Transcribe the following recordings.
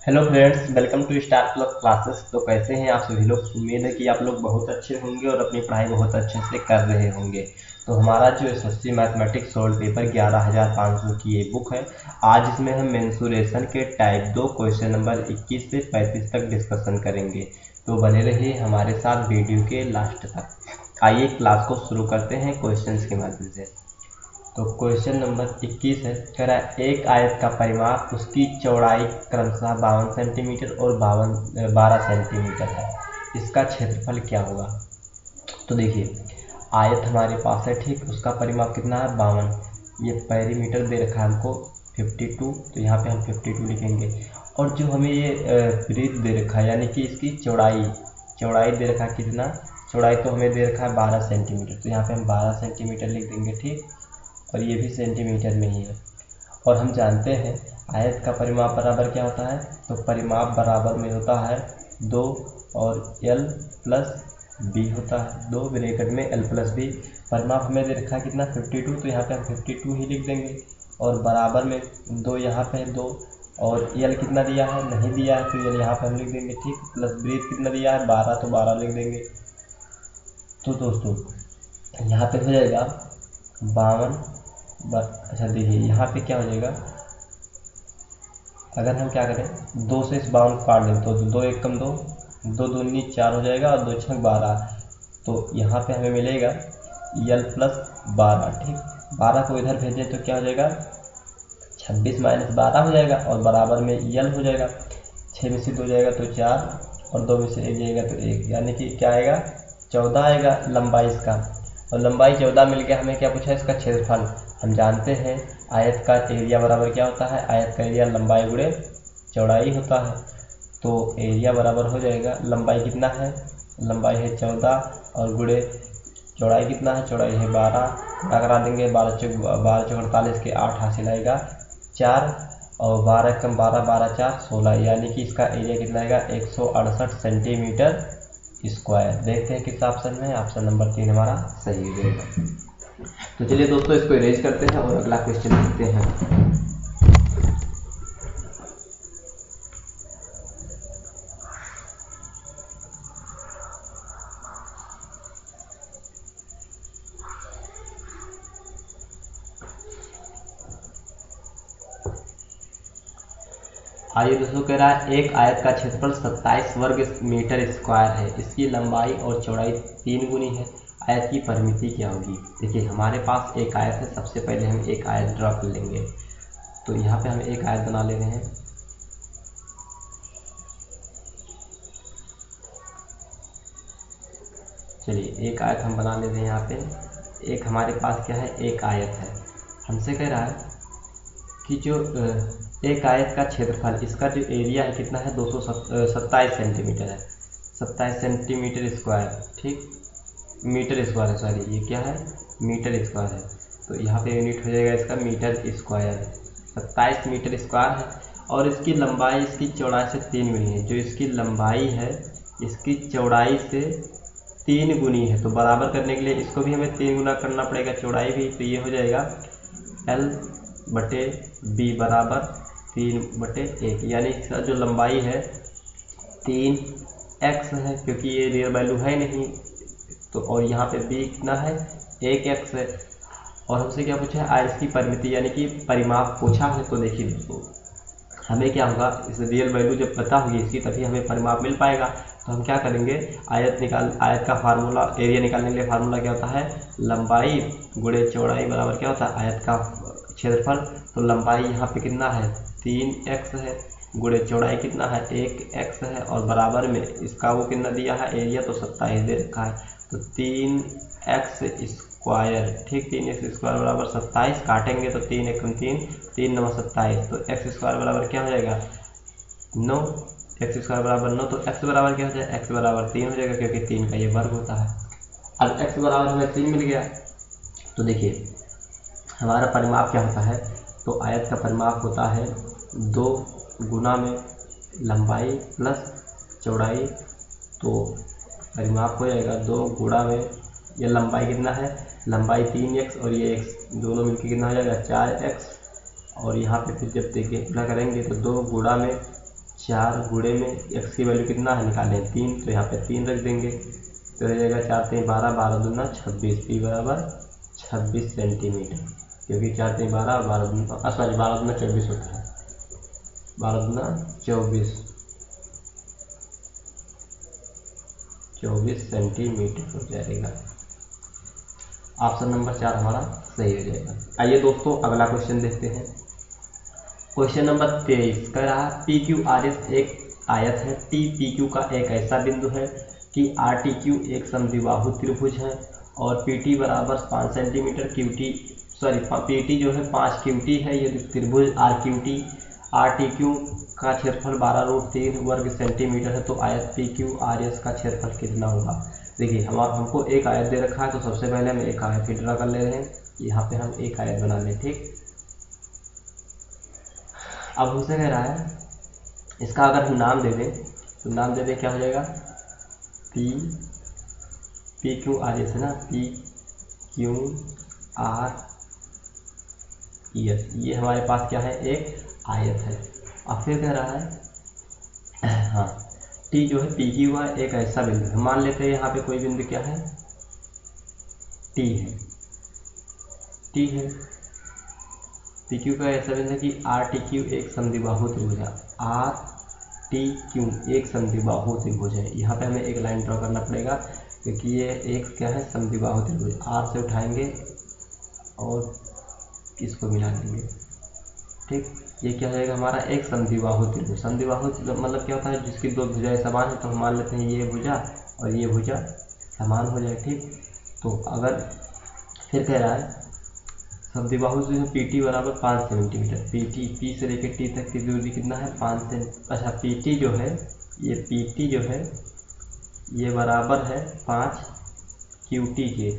Hello friends, welcome to Star Plus classes. तो कैसे हैं आप सभी लोग। उम्मीद है कि आप लोग बहुत अच्छे होंगे और अपनी पढ़ाई बहुत अच्छे से कर रहे होंगे। तो हमारा जो एसएससी मैथमेटिक्स सोल्ड पेपर 11500 की ये बुक है। आज इसमें हम मेंसुरेशन के टाइप 2 क्वेश्चन नंबर 21 से 35 तक डिस्कशन करेंगे। तो बने रहिए हमारे साथ वीडियो के लास्ट तक। आइए क्लास को शुरू करते हैं क्वेश्चंस के माध्यम से। तो क्वेश्चन नंबर 21 है, कह रहा है एक आयत का परिमाप उसकी चौड़ाई क्रमशः 52 सेंटीमीटर और 12 सेंटीमीटर है। इसका क्षेत्रफल क्या होगा। तो देखिए, आयत हमारे पास है, ठीक, उसका परिमाप कितना है 52। ये पेरीमीटर दे रखा है हमको 52, तो यहाँ पे हम 52 लिखेंगे। और जो हमें ये ब्रीथ दे रखा है, यानी कि इसकी चौड़ाई चौड़ाई दे रखा है कितना, चौड़ाई तो हमें दे रखा है 12 सेंटीमीटर, तो यहाँ पे हम 12 सेंटीमीटर लिख देंगे, ठीक। और ये भी सेंटीमीटर में ही है। और हम जानते हैं आयत का परिमाप बराबर क्या होता है। तो परिमाप बराबर में होता है 2 और l प्लस b होता है, 2 ब्रैकेट में l प्लस b। परिमाप हमें दे रखा है कितना 52, तो यहाँ पे हम 52 ही लिख देंगे। और बराबर में 2 यहाँ पे है 2, और l कितना दिया है नहीं दिया है, तो l यहाँ पे हम लिख देंगे, ठीक। प्लस ब्रीथ कितना दिया है 12, तो 12 लिख देंगे। तो दोस्तों यहाँ पे हो जाएगा 52। अच्छा देखिए, यहाँ पे क्या हो जाएगा, अगर हम क्या करें 2 से इस 52 को काट दें तो 2 एक कम 2, 2 दूनी 4 हो जाएगा और 2 छक 12। तो यहाँ पे हमें मिलेगा यल प्लस 12, ठीक। 12 को इधर भेजें तो क्या हो जाएगा 26 माइनस 12 हो जाएगा, और बराबर में यल हो जाएगा। 6 में से 2 जाएगा तो 4, और 2 में से 1 जाएगा तो 1, यानी कि क्या आएगा 14 आएगा लंबाई इसका। और लंबाई 14 मिल गया। हमें क्या पूछा है इसका क्षेत्रफल। हम जानते हैं आयत का एरिया बराबर क्या होता है, आयत का एरिया लंबाई गुणे चौड़ाई होता है। तो एरिया बराबर हो जाएगा, लंबाई कितना है, लंबाई है 14, और गुणे चौड़ाई कितना है, चौड़ाई है 12। करा देंगे 12 चौक 48 के 8 हासिल आएगा 4, और 12 कम 12, 12 4 16, यानी कि इसका एरिया कितना आएगा 168 सेंटीमीटर स्क्वायर। देखते हैं किस ऑप्शन में है। ऑप्शन नंबर 3 हमारा सही हो जाएगा। तो चलिए दोस्तों, इसको इरेज करते हैं और अगला क्वेश्चन देखते हैं। आइए दोस्तों, कह रहा है एक आयत का क्षेत्रफल 27 वर्ग मीटर स्क्वायर है। इसकी लंबाई और चौड़ाई 3 गुनी है। आयत की परिमिति क्या होगी। देखिए, हमारे पास एक आयत है। सबसे पहले हम एक आयत ड्रॉ कर लेंगे। तो यहाँ पे हम एक आयत बना ले रहे हैं। चलिए, एक आयत हम बना ले रहे हैं। यहाँ पे एक हमारे पास क्या है, एक आयत है। हमसे कह रहा है कि जो एक आयत का क्षेत्रफल, इसका जो एरिया है कितना है 227 सेंटीमीटर है, 27 सेंटीमीटर स्क्वायर, ठीक। मीटर स्क्वायर है, सॉरी, ये क्या है मीटर स्क्वायर है। तो यहाँ पे यूनिट हो जाएगा इसका मीटर स्क्वायर। 27 मीटर स्क्वायर है। और इसकी लंबाई इसकी चौड़ाई से 3 गुनी है। जो इसकी लंबाई है इसकी चौड़ाई से 3 गुनी है। तो बराबर करने के लिए इसको भी हमें 3 गुना करना पड़ेगा, चौड़ाई भी। तो ये हो जाएगा L/B बराबर 3/1, यानी इसका जो लंबाई है 3x है, क्योंकि ये रियल वैल्यू है नहीं। तो और यहाँ पे b कितना है 1x है। और हमसे क्या पूछा है, आयत की परिमिति यानी कि परिमाप पूछा है। तो देखिए दोस्तों, हमें क्या होगा, इस रियल वैल्यू जब पता होगी इसकी, तभी हमें परिमाप मिल पाएगा। तो हम क्या करेंगे, आयत का फार्मूला, एरिया निकालने के लिए फार्मूला क्या होता है, लंबाई गुणे चौड़ाई बराबर क्या होता है आयत का क्षेत्रफल। तो लंबाई यहाँ पे कितना है 3x है, गुणे चौड़ाई कितना है 1x है, और बराबर में इसका वो कितना दिया है एरिया, तो 27 दे रखा है। तो 3x स्क्वायर, ठीक। 3x स्क्वायर बराबर 27, काटेंगे तो 3 एकम 3, 3 9 27। तो x स्क्वायर बराबर क्या हो जाएगा 9, x स्क्वायर बराबर 9। तो x बराबर क्या हो जाएगा, x बराबर 3 हो जाएगा, क्योंकि 3 का ये वर्ग होता है। अब x बराबर हमें 3 मिल गया। तो देखिए हमारा परिमाप क्या होता है, तो आयत का परिमाप होता है 2 गुना में लंबाई प्लस चौड़ाई। तो परिमाप हो जाएगा 2 गुणा में, ये लंबाई कितना है, लंबाई 3x और ये x दोनों मिलकर कितना हो जाएगा 4x। और यहाँ पे फिर जब देखिए पूरा करेंगे तो 2 गुणा में 4 गुणे में x की वैल्यू कितना है निकालें 3, तो यहाँ पे 3 रख देंगे तो हो जाएगा 4 3 12, 12 दूना 26, p बराबर 26 सेंटीमीटर, क्योंकि 4 3 12, 12 दूना सॉरी 12 दूना 24 होता है, 12 दूना 24 सेंटीमीटर हो जाएगा। ऑप्शन नंबर 4 हमारा सही हो जाएगा। आइए दोस्तों अगला क्वेश्चन देखते हैं। क्वेश्चन नंबर 23 कह रहा है पी क्यू आर एस एक आयत है, टी पी क्यू का एक ऐसा बिंदु है कि आर टी क्यू एक समद्विबाहु त्रिभुज है और पी टी बराबर 5 centimetre, Q T sorry P T जो है 5 क्यू टी है। यदि त्रिभुज R Q T R T Q का क्षेत्रफल 12√3 वर्ग सेंटीमीटर है तो आयत पी क्यू आर एस का क्षेत्रफल कितना होगा। देखिए हमको एक आयत दे रखा है तो सबसे पहले हम एक आयत ड्रा कर ले रहे हैं। यहाँ पे हम एक आयत बना लें, ठीक। अब हमसे कह रहा है इसका अगर हम नाम दे दें तो नाम दे दें क्या हो जाएगा पी क्यू आर एस है ना, पी क्यू आर एस, ये हमारे पास क्या है एक आयत है। अब फिर कह रहा है हाँ टी जो है पी क्यू का एक ऐसा बिंदु है, मान लेते हैं यहाँ पे कोई बिंदु क्या है टी है, टी है पी क्यू का ऐसा बिंदु है कि आर टी क्यू एक समद्विबाहु त्रिभुज है, आर टी क्यू एक समद्विबाहु त्रिभुज है। यहाँ पे हमें एक लाइन ड्रॉ करना पड़ेगा क्योंकि ये एक क्या है समद्विबाहु त्रिभुज, आर से उठाएंगे और इसको मिला देंगे, ठीक। ये क्या हो जाएगा हमारा एक समद्विबाहु त्रिभुज। समद्विबाहु मतलब क्या होता है जिसकी दो भुजाएं समान है, तो हम मान लेते हैं ये भुजा और ये भुजा समान हो जाए, ठीक। तो अगर फिर कह रहा है समद्विबाहु जो है पी टी बराबर 5 सेंटीमीटर, पी टी पी से लेकर टी तक की दूरी कितना है 5 सेंटीमीटर। अच्छा पी टी जो है ये पी टी जो है ये बराबर है 5 क्यू टी के,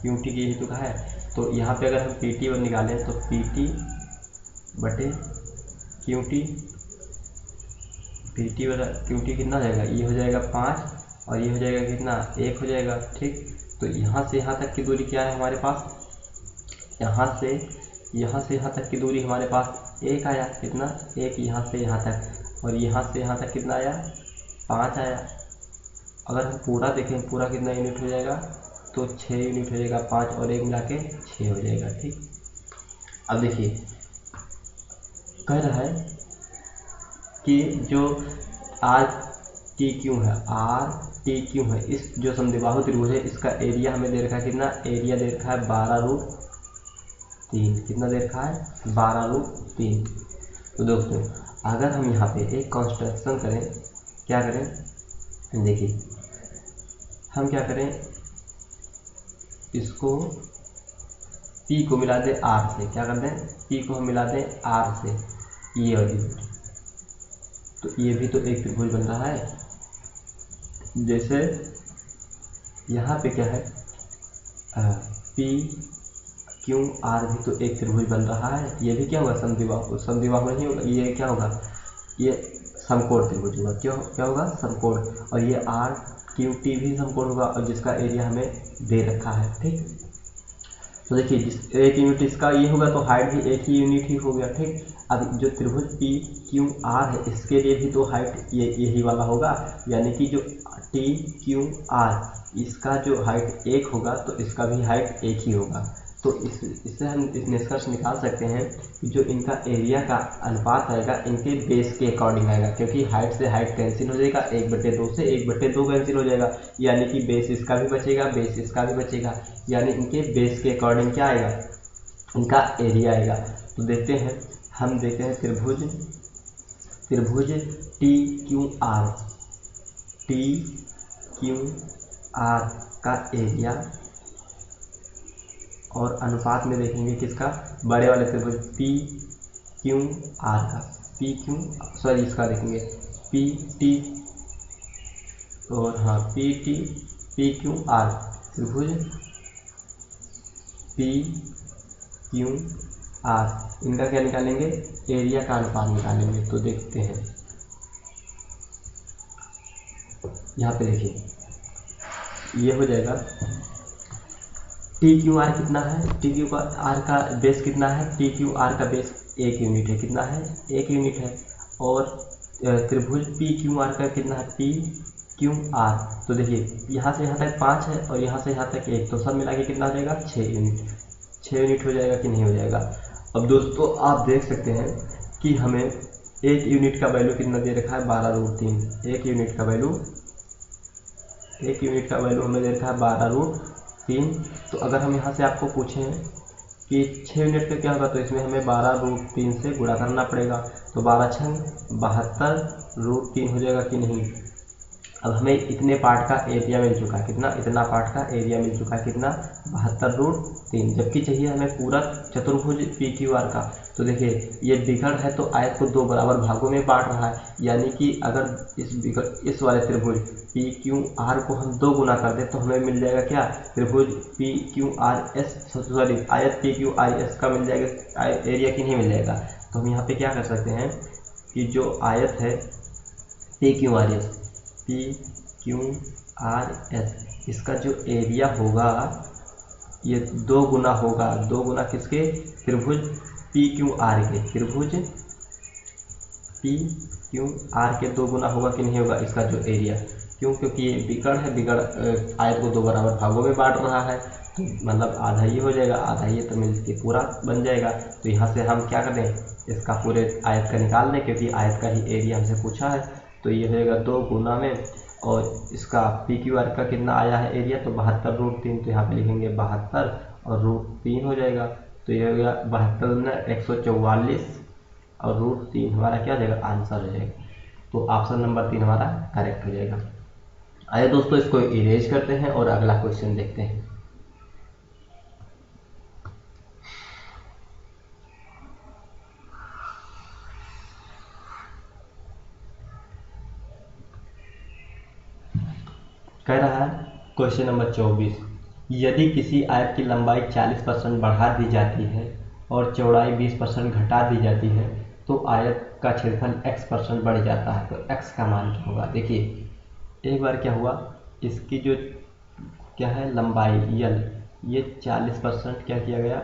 क्यू टी के हेतु का है। तो यहाँ पे अगर हम पी टी निकालें तो पी टी बटे क्यू टी, पी टी बराबर क्यू टी कितना हो जाएगा ये हो जाएगा 5 और ये हो जाएगा कितना 1 हो जाएगा, ठीक। तो यहाँ से यहाँ तक की दूरी क्या है हमारे पास, यहाँ से यहाँ तक की दूरी हमारे पास 1 आया, कितना 1 यहाँ से यहाँ तक, और यहाँ से यहाँ तक कितना आया 5 आया। अगर हम पूरा देखें पूरा कितना यूनिट हो जाएगा तो 6 यूनिट हो जाएगा, 5 और 1 मिला के 6 हो जाएगा, ठीक। अब देखिए कह रहा है कि जो आर टी क्यू है, आर टी क्यू है, इस जो समद्विबाहु त्रिभुज है इसका एरिया हमें दे रखा है कितना, एरिया दे रखा है 12√3, कितना दे रखा है 12√3। तो दोस्तों अगर हम यहाँ पे एक कंस्ट्रक्शन करें, क्या करें देखिए हम क्या करें, इसको P को मिला दें R से, क्या कर दें P को हम मिला दें R से, ये वाली, तो ये भी तो एक त्रिभुज बन रहा है। जैसे यहाँ पे क्या है P क्यू आर भी तो एक त्रिभुज बन रहा है, ये भी क्या होगा समद्विबाहु, समद्विबाहु नहीं होगा, ये क्या होगा ये समकोण त्रिभुज होगा, क्या होगा समकोण, और ये आर क्यू टी भी समकोण होगा और जिसका एरिया हमें दे रखा है, ठीक। तो देखिए जिस एक यूनिट इसका ये होगा तो हाइट भी एक ही यूनिट ही हो गया, ठीक। अब जो त्रिभुज पी क्यू आर है इसके लिए भी तो हाइट यही वाला होगा, यानी कि जो टी क्यू आर इसका जो हाइट 1 होगा तो इसका भी हाइट 1 ही होगा। तो इससे हम इस निष्कर्ष निकाल सकते हैं कि जो इनका एरिया का अनुपात आएगा इनके बेस के अकॉर्डिंग आएगा, क्योंकि हाइट से हाइट कैंसिल हो जाएगा, 1/2 से 1/2 कैंसिल हो जाएगा, यानी कि बेस इसका भी बचेगा, बेस इसका भी बचेगा, यानी इनके बेस के अकॉर्डिंग क्या आएगा इनका एरिया आएगा। तो देखते हैं हम देखते हैं त्रिभुज टी क्यू आर का एरिया और अनुपात में देखेंगे किसका, बड़े वाले त्रिभुज पी क्यू आर का, पी क्यू सॉरी इसका देखेंगे पी टी और हाँ P T P Q R, त्रिभुज पी क्यू आर, इनका क्या निकालेंगे एरिया का अनुपात निकालेंगे। तो देखते हैं यहाँ पे देखिए ये हो जाएगा टी क्यू आर कितना है, टी क्यू आर का बेस कितना है, टी क्यू आर का बेस 1 यूनिट है, कितना है 1 यूनिट है, और त्रिभुज पी क्यू आर का कितना है, पी क्यू आर। तो देखिए यहाँ से यहाँ तक 5 है और यहाँ से यहाँ तक 1, तो सब मिला के कितना हो जाएगा, 6 यूनिट। 6 यूनिट हो जाएगा कि नहीं हो जाएगा। अब दोस्तों आप देख सकते हैं कि हमें 1 यूनिट का वैल्यू कितना दे रखा है, 12√3। 1 यूनिट का वैल्यू हमें दे रखा है 12√3। तो अगर हम यहाँ से आपको पूछें कि 6 यूनिट का क्या होगा, तो इसमें हमें 12√3 से गुणा करना पड़ेगा। तो 12 छंग 72√3 हो जाएगा कि नहीं। अब हमें इतने पार्ट का एरिया मिल चुका है, कितना, इतना पार्ट का एरिया मिल चुका है, कितना, 72√3। जबकि चाहिए हमें पूरा चतुर्भुज पी क्यू आर का। तो देखिए ये बिगड़ है तो आयत को 2 बराबर भागों में बांट रहा है, यानी कि अगर इस वाले त्रिभुज पी क्यू आर को हम 2 गुना कर दें तो हमें मिल जाएगा क्या, त्रिभुज P Q R S, sorry आयत पी क्यू आर एस का मिल जाएगा एरिया कि नहीं मिल जाएगा। तो हम यहाँ पे क्या कर सकते हैं कि जो आयत है P Q R S, P Q R S, इसका जो एरिया होगा ये 2 गुना होगा, 2 गुना किसके, त्रिभुज पी क्यू आर के, त्रिभुज पी क्यू आर के 2 गुना होगा कि नहीं होगा इसका जो एरिया। क्यों, क्योंकि ये बिगड़ है, बिगड़ आयत को 2 बराबर भागों में बांट रहा है, तो मतलब आधा ये हो जाएगा, आधा ये, तो मिलके पूरा बन जाएगा। तो यहाँ से हम क्या करें, इसका पूरे आयत का निकाल दें, क्योंककि आयत का ही एरिया हमसे पूछा है। तो ये हो जाएगा 2 गुना में, और इसका पी क्यू आर का कितना आया है एरिया, तो 72√3। तो यहाँ पे लिखेंगे 72 और √3 हो जाएगा। तो ये हो गया 72 में 144 और √3 हमारा क्या हो जाएगा, आंसर हो जाएगा। तो ऑप्शन नंबर 3 हमारा करेक्ट हो जाएगा। आइए दोस्तों इसको इरेज करते हैं और अगला क्वेश्चन देखते हैं। कह रहा है क्वेश्चन नंबर 24, यदि किसी आयत की लंबाई 40% बढ़ा दी जाती है और चौड़ाई 20% घटा दी जाती है तो आयत का क्षेत्रफल x% बढ़ जाता है, तो x का मान क्या होगा। देखिए एक बार क्या हुआ, इसकी जो क्या है लंबाई यल, ये 40% क्या किया गया,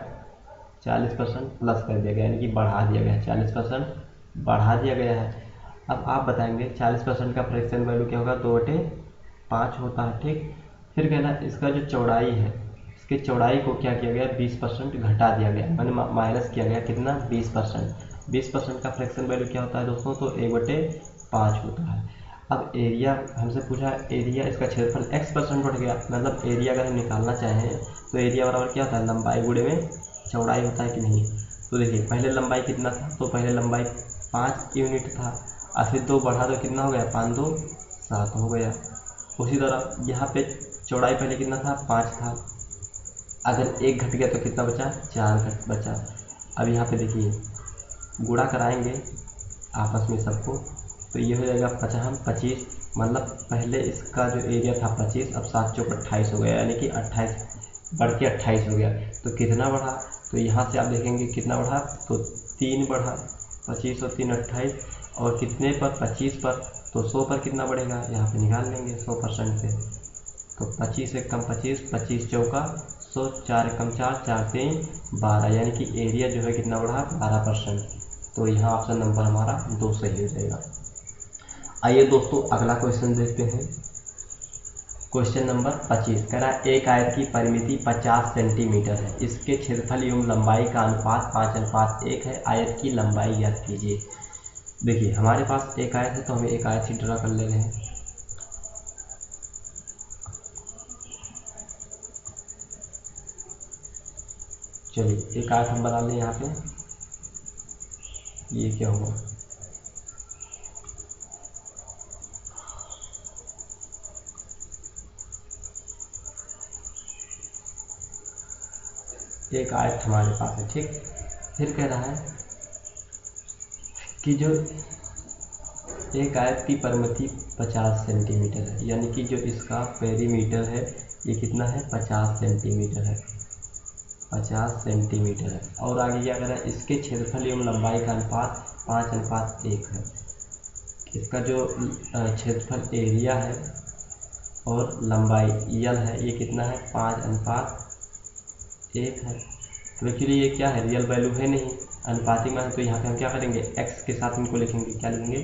40% प्लस कर दिया गया, यानी कि बढ़ा दिया गया, 40% बढ़ा दिया गया है। अब आप बताएंगे 40% का फ्रैक्शन वैल्यू क्या होगा, 2/5 होता है, ठीक। फिर कहना इसका जो चौड़ाई है, इसकी चौड़ाई को क्या किया गया, 20% घटा दिया गया, मैंने माइनस किया गया, कितना, 20%। 20% का फ्रैक्शन वैल्यू क्या होता है दोस्तों, तो 1/5 होता है। अब एरिया हमसे पूछा, एरिया इसका क्षेत्रफल x% बढ़ गया, मतलब एरिया अगर हम निकालना चाहें तो एरिया बराबर क्या होता है, लंबाई गुणे में चौड़ाई होता है कि नहीं। तो देखिए पहले लंबाई कितना था, तो पहले लंबाई 5 यूनिट था, और फिर 2 बढ़ा तो कितना हो गया, 5 2 7 हो गया। उसी तरह यहाँ पे चौड़ाई पहले कितना था, 5 था, अगर 1 घट गया तो कितना बचा, 4 बचा। अब यहाँ पे देखिए गुणा कराएंगे आपस में सबको, तो ये हो जाएगा 25, मतलब पहले इसका जो एरिया था 25, अब 7 चौक 28 हो गया, यानी कि 28 बढ़ के 28 हो गया। तो कितना बढ़ा, तो यहाँ से आप देखेंगे कितना बढ़ा, तो 3 बढ़ा, 25 और 3 28, और कितने पर, 25 पर, तो 100 पर कितना बढ़ेगा, यहाँ पे निकाल लेंगे 100% से। तो 25 एक कम 25, 25 चौका 100, 4 एक कम 4, 4 3 12, यानी कि एरिया जो है कितना बढ़ा, 12%। तो यहाँ ऑप्शन नंबर हमारा 2 सही हो जाएगा। आइए दोस्तों अगला क्वेश्चन देखते हैं। क्वेश्चन नंबर 25 कह रहा है एक आयत की परिमिति 50 सेंटीमीटर है, इसके क्षेत्रफल एवं लंबाई का अनुपात 5:1 है, आयत की लंबाई ज्ञात कीजिए। देखिए हमारे पास एक आयत है, तो हमें एक आयत ही ड्रा कर ले रहे हैं। चलिए एक आयत हम बना लें यहाँ पे, ये क्या हुआ, एक आयत हमारे पास है, ठीक। फिर कह रहा है कि जो एक आयत की परिमिति 50 सेंटीमीटर है, यानी कि जो इसका पेरीमीटर है ये कितना है, 50 सेंटीमीटर है, 50 सेंटीमीटर है। और आगे क्या कह रहा है, इसके क्षेत्रफल एवं लंबाई का अनुपात 5:1 है। इसका जो क्षेत्रफल एरिया है और लंबाई यल है ये कितना है, 5:1 है। तो एक्चुअली ये क्या है, रियल वैल्यू है नहीं, अनुपातिक मान है तो यहाँ पे हम क्या करेंगे, x के साथ इनको लिखेंगे, क्या लिखेंगे,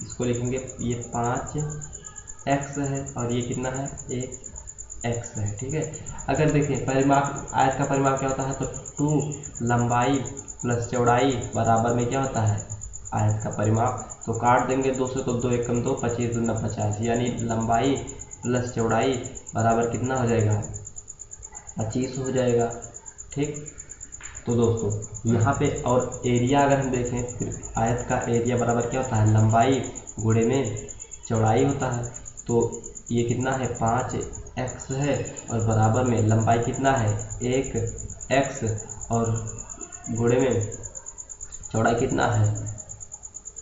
इसको लिखेंगे, ये 5x है और ये कितना है, 1x है। ठीक है, अगर देखें परिमाप, आयत का परिमाप क्या होता है, तो 2 लंबाई प्लस चौड़ाई बराबर में क्या होता है, आयत का परिमाप। तो काट देंगे 2 से, तो 2 एकम 2, 25 दूना 50, यानी लंबाई प्लस चौड़ाई बराबर कितना हो जाएगा, 25 हो जाएगा। ठीक, तो दोस्तों यहाँ पे और एरिया अगर हम देखें, फिर आयत का एरिया बराबर क्या होता है, लंबाई गुणे में चौड़ाई होता है। तो ये कितना है, 5x है और बराबर में लंबाई कितना है, 1x और गुणे में चौड़ाई कितना है,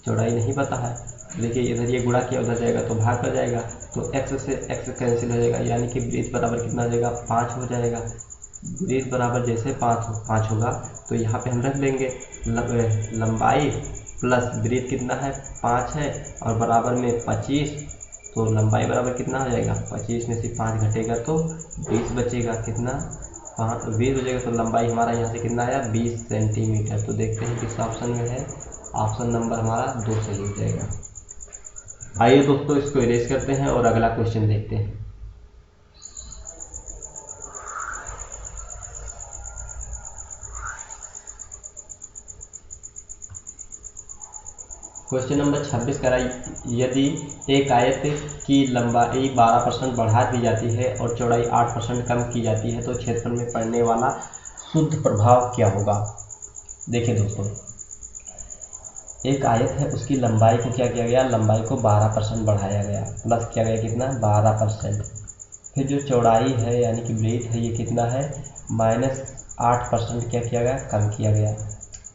चौड़ाई नहीं पता है। देखिए इधर ये गुणा किया, उधर जाएगा तो भाग कर जाएगा, तो x से x कैंसिल हो जाएगा, यानी कि ब्रीथ बराबर कितना हो जाएगा, 5 हो जाएगा। ब्रीथ बराबर जैसे 5 होगा तो यहाँ पे हम रख देंगे लंबाई प्लस ब्रीथ कितना है, 5 है और बराबर में 25, तो लंबाई बराबर कितना हो जाएगा, 25 में से 5 घटेगा तो 20 बचेगा, कितना 20 हो जाएगा। तो लंबाई हमारा यहाँ से कितना आया, 20 सेंटीमीटर। तो देखते हैं किस ऑप्शन में है, ऑप्शन नंबर हमारा 2 सही हो जाएगा। आइए दोस्तों इसको इरेज करते हैं और अगला क्वेश्चन देखते हैं। क्वेश्चन नंबर 26 करा, यदि एक आयत की लंबाई 12% बढ़ा दी जाती है और चौड़ाई 8% कम की जाती है तो क्षेत्रफल में पड़ने वाला शुद्ध प्रभाव क्या होगा। देखिए दोस्तों, एक आयत है, उसकी लंबाई को क्या किया गया, लंबाई को 12% बढ़ाया गया, प्लस किया गया कितना, 12%। फिर जो चौड़ाई है यानी कि ब्रीथ है, ये कितना है, -8% क्या किया गया, कम किया गया।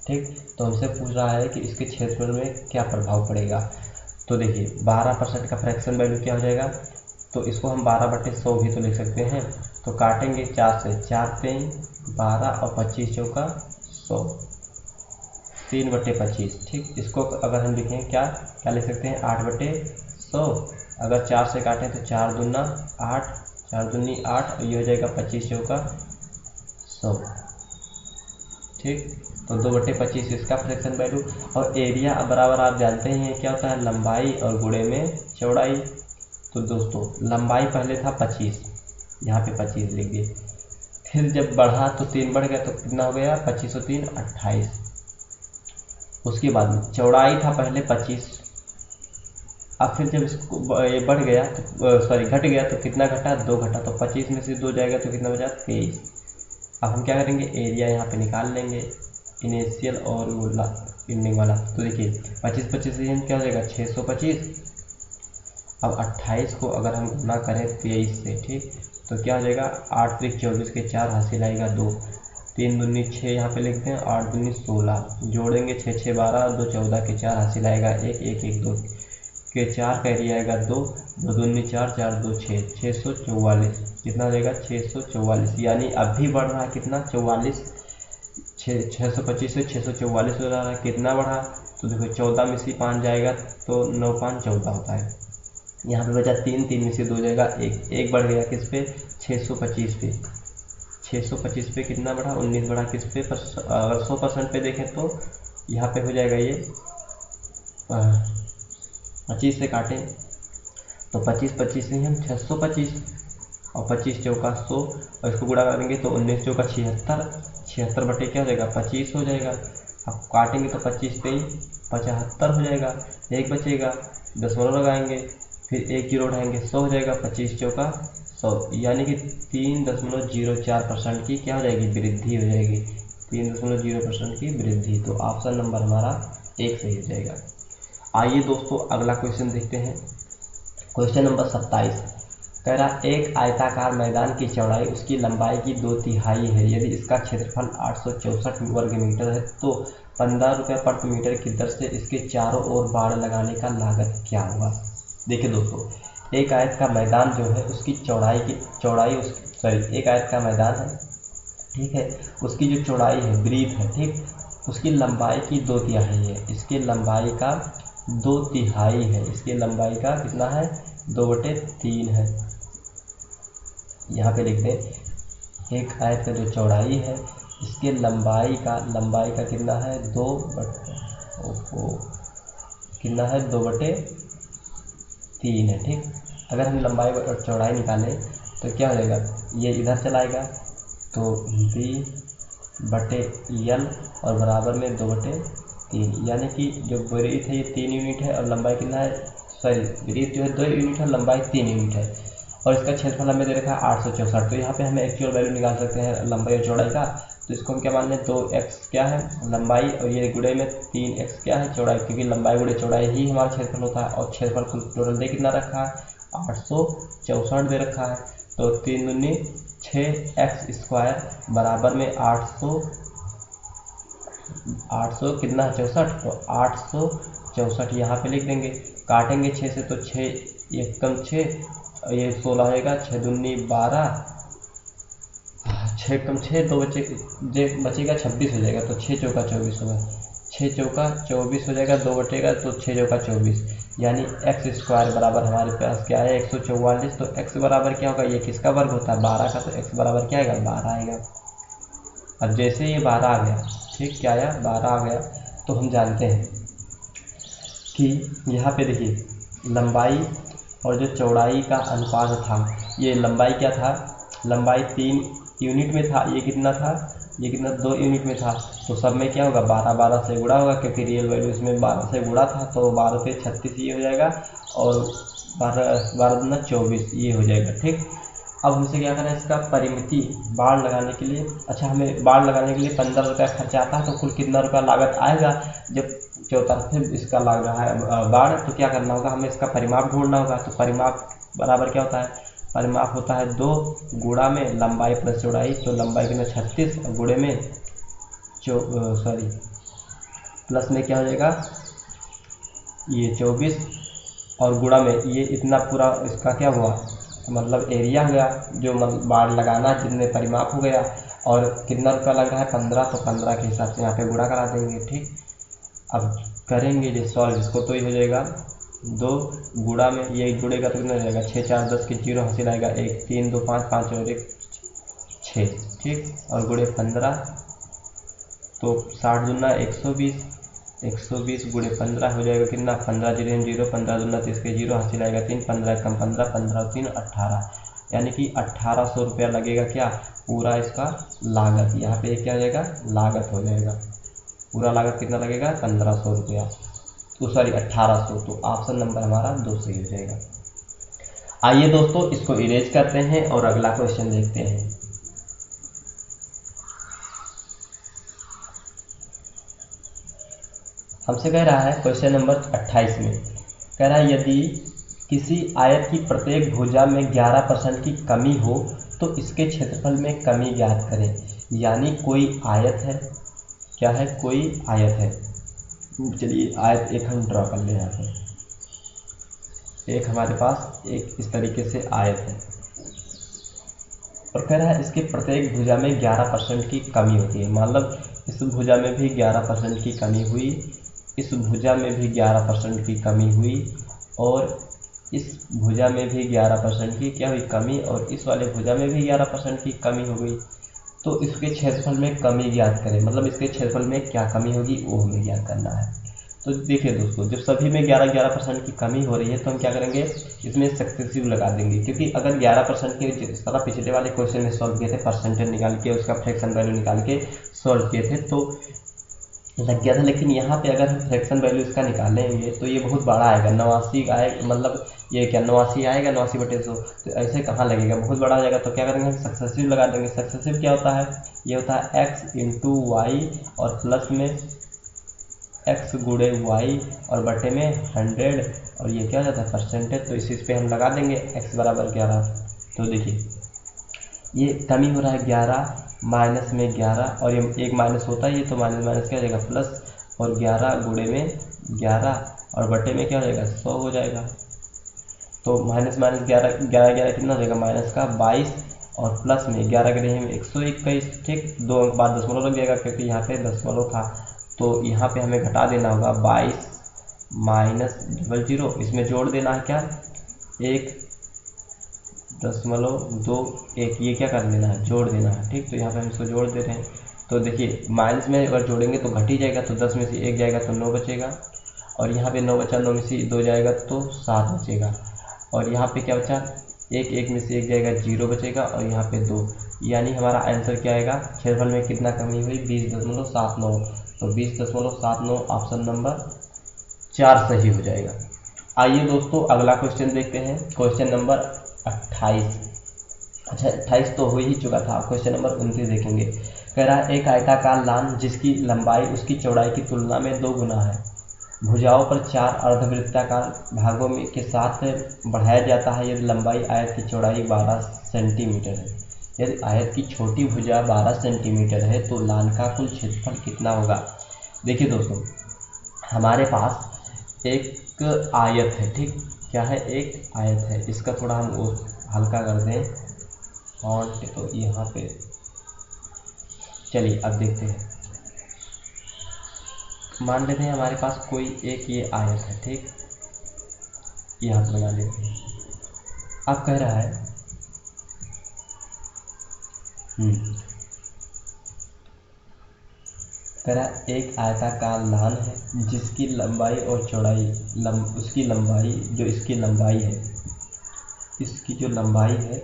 ठीक, तो हमसे पूछ रहा है कि इसके क्षेत्रफल में क्या प्रभाव पड़ेगा। तो देखिए 12% का फ्रैक्शन वैल्यू क्या हो जाएगा, तो इसको हम 12/100 भी तो लिख सकते हैं। तो काटेंगे 4 से, 4 3 12 और 25 चौका 100, 3/25। ठीक, इसको अगर हम लिखें क्या क्या लिख सकते हैं, 8/100। अगर 4 से काटें तो 4 दूना 8, 4 दूनी 8, और ये हो जाएगा 25 चौका 100। ठीक, तो 2/25 इसका फ्रैक्शन वैल्यू। और एरिया बराबर आप जानते ही हैं क्या होता है, लंबाई और गुणे में चौड़ाई। तो दोस्तों लंबाई पहले था 25, यहाँ पे 25 लिख दिए, फिर जब बढ़ा तो 3 बढ़ गया, तो कितना हो गया, 25 और 3 28। उसके बाद में चौड़ाई था पहले 25, अब फिर जब इसको बढ़ गया तो सॉरी घट गया, तो कितना घटा, 2 घटा, तो 25 में से 2 जाएगा तो कितना बचा, 23। अब हम क्या करेंगे, एरिया यहाँ पे निकाल लेंगे, इनिशियल और एंडिंग वाला। तो देखिए 25 से क्या हो जाएगा, 625। अब 28 को अगर हम गुना करें 23 से, ठीक, तो क्या हो जाएगा, 8 3 24 के 4 हासिल आएगा 2, 3 दूनी 6 यहाँ पे लिखते हैं, 8 दूनी 16, जोड़ेंगे 6 6 12, 2 14 के 4 हासिल आएगा 1 1 1 2 के 4 का एरिया आएगा 2, 2 दूनी 4 4 2 6, 644। कितना हो जाएगा, 644, यानी अब भी बढ़ रहा है कितना, 44, 625 से 644 हो रहा है, कितना बढ़ा, तो देखो 14 में से 5 जाएगा तो 9 5 14 होता है। यहाँ पे बचा 3, 3 में से 2 जाएगा 1, 1 बढ़ गया किस पे, 625 पे, 625 पे कितना बढ़ा, 19 बढ़ा किस पे, अगर 100% पे देखें तो यहाँ पे हो जाएगा ये 25 से काटें तो 25 से हम 625 और 25 चौका 100, और इसको गुणा करेंगे तो 19 चौका 76, 76 बटे क्या हो जाएगा, 25 हो जाएगा। अब काटेंगे तो 25 3 75 हो जाएगा, 1 बचेगा, दशमलव लगाएंगे, फिर 1 जीरो उठाएंगे, 100 हो जाएगा, 25 चौका 100, यानी कि 3.04% की क्या हो जाएगी, वृद्धि हो जाएगी, 3.0% की वृद्धि। तो ऑप्शन नंबर हमारा 1 सही हो जाएगा। आइए दोस्तों अगला क्वेश्चन देखते हैं। क्वेश्चन नंबर 27 कह रहा, एक आयताकार मैदान की चौड़ाई उसकी लंबाई की 2/3 है, यदि इसका क्षेत्रफल 864 वर्ग मीटर है तो 15 रुपये प्रति मीटर की दर से इसके चारों ओर बाड़ लगाने का लागत क्या होगा। देखिए दोस्तों, एक आयत का मैदान जो है उसकी एक आयत का मैदान है, ठीक है, उसकी जो चौड़ाई है, ब्रीथ है, ठीक, उसकी लंबाई की 2/3 है, इसकी लंबाई का 2/3 है, इसकी लंबाई का कितना है, 2/3 है। यहाँ पे लिख दें, एक आयत का जो चौड़ाई है इसके लंबाई का कितना है 2/3 है। ठीक, अगर हम लंबाई और चौड़ाई निकालें तो क्या हो जाएगा, ये इधर चलाएगा तो b/l और बराबर में 2/3, यानी कि जो ब्रीथ है ये 3 यूनिट है और लंबाई कितना है, सॉरी ब्रीथ जो है 2 यूनिट है, लंबाई 3 यूनिट है और इसका क्षेत्रफल हमें दे रखा है 864। तो यहाँ पे हमें एक्चुअल वैल्यू निकाल सकते हैं लंबाई और चौड़ाई का। तो इसको हम क्या मान लें, 2x क्या है लंबाई और ये गुणे में 3x क्या है चौड़ाई, क्योंकि लंबाई गुणे चौड़ाई ही हमारा क्षेत्रफल होता है और क्षेत्रफल टोटल दे कितना रखा है 864 दे रखा है। तो 3 दूनी 6x² बराबर में 800 कितना है 64, तो 864 यहाँ पे लिख देंगे। काटेंगे 6 से तो 6 1 कम 6, ये 16 होएगा, 6 दूनी 12, 6 कम 6 2 बचेगा 26 हो जाएगा, तो 6 चौका 24 होगा, 6 चौका 24 हो जाएगा, 2 बटेगा तो 6 चौका 24, यानी x² बराबर हमारे पास क्या है 144। तो x बराबर क्या होगा, ये किसका वर्ग होता है 12 का, तो x बराबर क्या आएगा 12 आएगा। अब जैसे ये 12 आ गया, ठीक क्या आया 12 आ गया, तो हम जानते हैं कि यहाँ पे देखिए लंबाई और जो चौड़ाई का अनुपात था, ये लंबाई क्या था, लंबाई 3 यूनिट में था, ये कितना था, ये कितना 2 यूनिट में था, तो सब में क्या होगा 12 से गुणा होगा, क्योंकि रियल वैल्यू इसमें 12 से गुणा था, तो 12 से 36 ये हो जाएगा और 12 दूना 24 ये हो जाएगा। ठीक, अब हमसे क्या करना है, इसका परिमिति बाड़ लगाने के लिए, अच्छा हमें बाड़ लगाने के लिए 15 रुपया खर्चा आता है, तो कुल कितना रुपया लागत आएगा, जब चौतरफे इसका लग रहा है बाड़, तो क्या करना होगा, हमें इसका परिमाप ढूंढना होगा। तो परिमाप बराबर क्या होता है, परिमाप होता है 2 गुणा में लंबाई प्लस चौड़ाई, तो लंबाई कितना 36 और गुणे में प्लस में क्या हो जाएगा ये 24 और गुणा में ये इतना पूरा इसका क्या हुआ, मतलब एरिया हो गया जो बाड़ लगाना जितने परिमाप हो गया, और कितना रुपया लग रहा है 15, तो 15 के हिसाब से यहाँ पे गुणा करा देंगे। ठीक, अब करेंगे जो सॉल्व इसको, तो ये हो जाएगा 2 गुणा में ये जुड़ेगा तो कितना हो जाएगा 6 4 10 के 0 हासिल आएगा, 1 3 2 5 5 और 1 6। ठीक, और गुणे 15 तो 60 दूना 120, 120 गुणे 15 हो जाएगा कितना 15 0 0, 15 दूना 30 के 0 हासिल आएगा 3, 15 कम 15, 15 3 18, यानी कि 1800 रुपया लगेगा क्या पूरा इसका लागत, यहाँ पे क्या हो जाएगा लागत हो जाएगा, पूरा लागत कितना लगेगा 1500 रुपया, तो सॉरी 1800, तो ऑप्शन नंबर हमारा 2 सही हो जाएगा। आइए दोस्तों इसको इरेज करते हैं और अगला क्वेश्चन देखते हैं। हमसे कह रहा है क्वेश्चन नंबर 28 में कह रहा है यदि किसी आयत की प्रत्येक भुजा में 11% की कमी हो तो इसके क्षेत्रफल में कमी ज्ञात करें। यानी कोई आयत है, क्या है कोई आयत है, चलिए आयत एक हम ड्रॉ कर लें, यहाँ पे एक हमारे पास एक इस तरीके से आयत है और कह रहा है इसके प्रत्येक भुजा में 11% की कमी होती है, मतलब इस भुजा में भी 11% की कमी हुई, इस भुजा में भी 11% की कमी हुई और इस भुजा में भी 11% की क्या हुई कमी, और इस वाले भुजा में भी 11% की कमी हो गई। तो इसके क्षेत्रफल में कमी ज्ञात करें, मतलब इसके क्षेत्रफल में क्या कमी होगी वो हमें ज्ञात करना है। तो देखिए दोस्तों जब सभी में 11% की कमी हो रही है तो हम क्या करेंगे, इसमें सक्सेसिव लगा देंगे, क्योंकि अगर 11% के जिस तरह पिछले वाले क्वेश्चन में सॉल्व किए थे परसेंटेज निकाल के उसका फ्रैक्शन वैल्यू निकाल के सॉल्व किए थे तो लग गया था, लेकिन यहाँ पे अगर हम फ्रैक्शन वैल्यू इसका निकालेंगे तो ये बहुत बड़ा आएगा, 89 आएगा, मतलब ये क्या 89 आएगा 89/100, तो ऐसे कहाँ लगेगा बहुत बड़ा आ जाएगा। तो क्या करेंगे हम सक्सेसिव लगा देंगे। सक्सेसिव क्या होता है, ये होता है x इंटू वाई और प्लस में x गुणे वाई और बटे में 100 और ये क्या हो जाता है परसेंटेज, तो इस चीज़ पे हम लगा देंगे x बराबर 11। तो देखिए ये कमी हो रहा है 11 माइनस में 11 और ये एक माइनस होता है ये, तो माइनस माइनस क्या हो जाएगा प्लस और 11 गुणे में 11 और बटे में क्या हो जाएगा 100 हो जाएगा। तो माइनस माइनस 11 11 कितना हो जाएगा माइनस का 22 और प्लस में 11 के में 121। ठीक, 2 अंक बाद दशमलव लग जाएगा क्योंकि यहाँ पे दशमलव था, तो यहाँ पे हमें घटा देना होगा 22 माइनस 00, इसमें जोड़ देना है क्या 1.21, ये क्या कर देना है जोड़ देना है। ठीक, तो यहाँ पे हम इसको जोड़ दे रहे हैं तो देखिए माइनस में अगर जोड़ेंगे तो घट ही जाएगा, तो 10 में से 1 जाएगा तो 9 बचेगा, और यहाँ पे 9 बचा, 9 में से 2 जाएगा तो 7 बचेगा, और यहाँ पे क्या बचा, 1 में से 1 जाएगा 0 बचेगा, और यहाँ पे 2, यानी हमारा आंसर क्या आएगा, क्षेत्रफल में कितना कमी हुई, 20.79। तो 20.79 ऑप्शन नंबर 4 सही हो जाएगा। आइए दोस्तों अगला क्वेश्चन देखते हैं, क्वेश्चन नंबर 28। अच्छा 28 तो हो ही चुका था, क्वेश्चन नंबर 29 देखेंगे। कह रहा है एक आयताकार लान जिसकी लंबाई उसकी चौड़ाई की तुलना में 2 गुना है, भुजाओं पर 4 अर्धवृत्ताकार भागों में के साथ बढ़ाया जाता है यदि लंबाई आयत की चौड़ाई 12 सेंटीमीटर है। यदि आयत की छोटी भुजा 12 सेंटीमीटर है तो लान का कुल क्षेत्रफल कितना होगा। देखिए दोस्तों, हमारे पास एक आयत है, ठीक, क्या है, एक आयत है। इसका थोड़ा हम हल्का कर दें फॉन्ट, तो यहाँ पे चलिए अब देखते हैं। मान लेते हैं हमारे पास कोई एक ये आयत है, ठीक, यहाँ बना लेते हैं। अब कह रहा है कह रहा है एक आयताकार लान है जिसकी लंबाई और चौड़ाई उसकी लंबाई जो इसकी लंबाई है, इसकी जो लंबाई है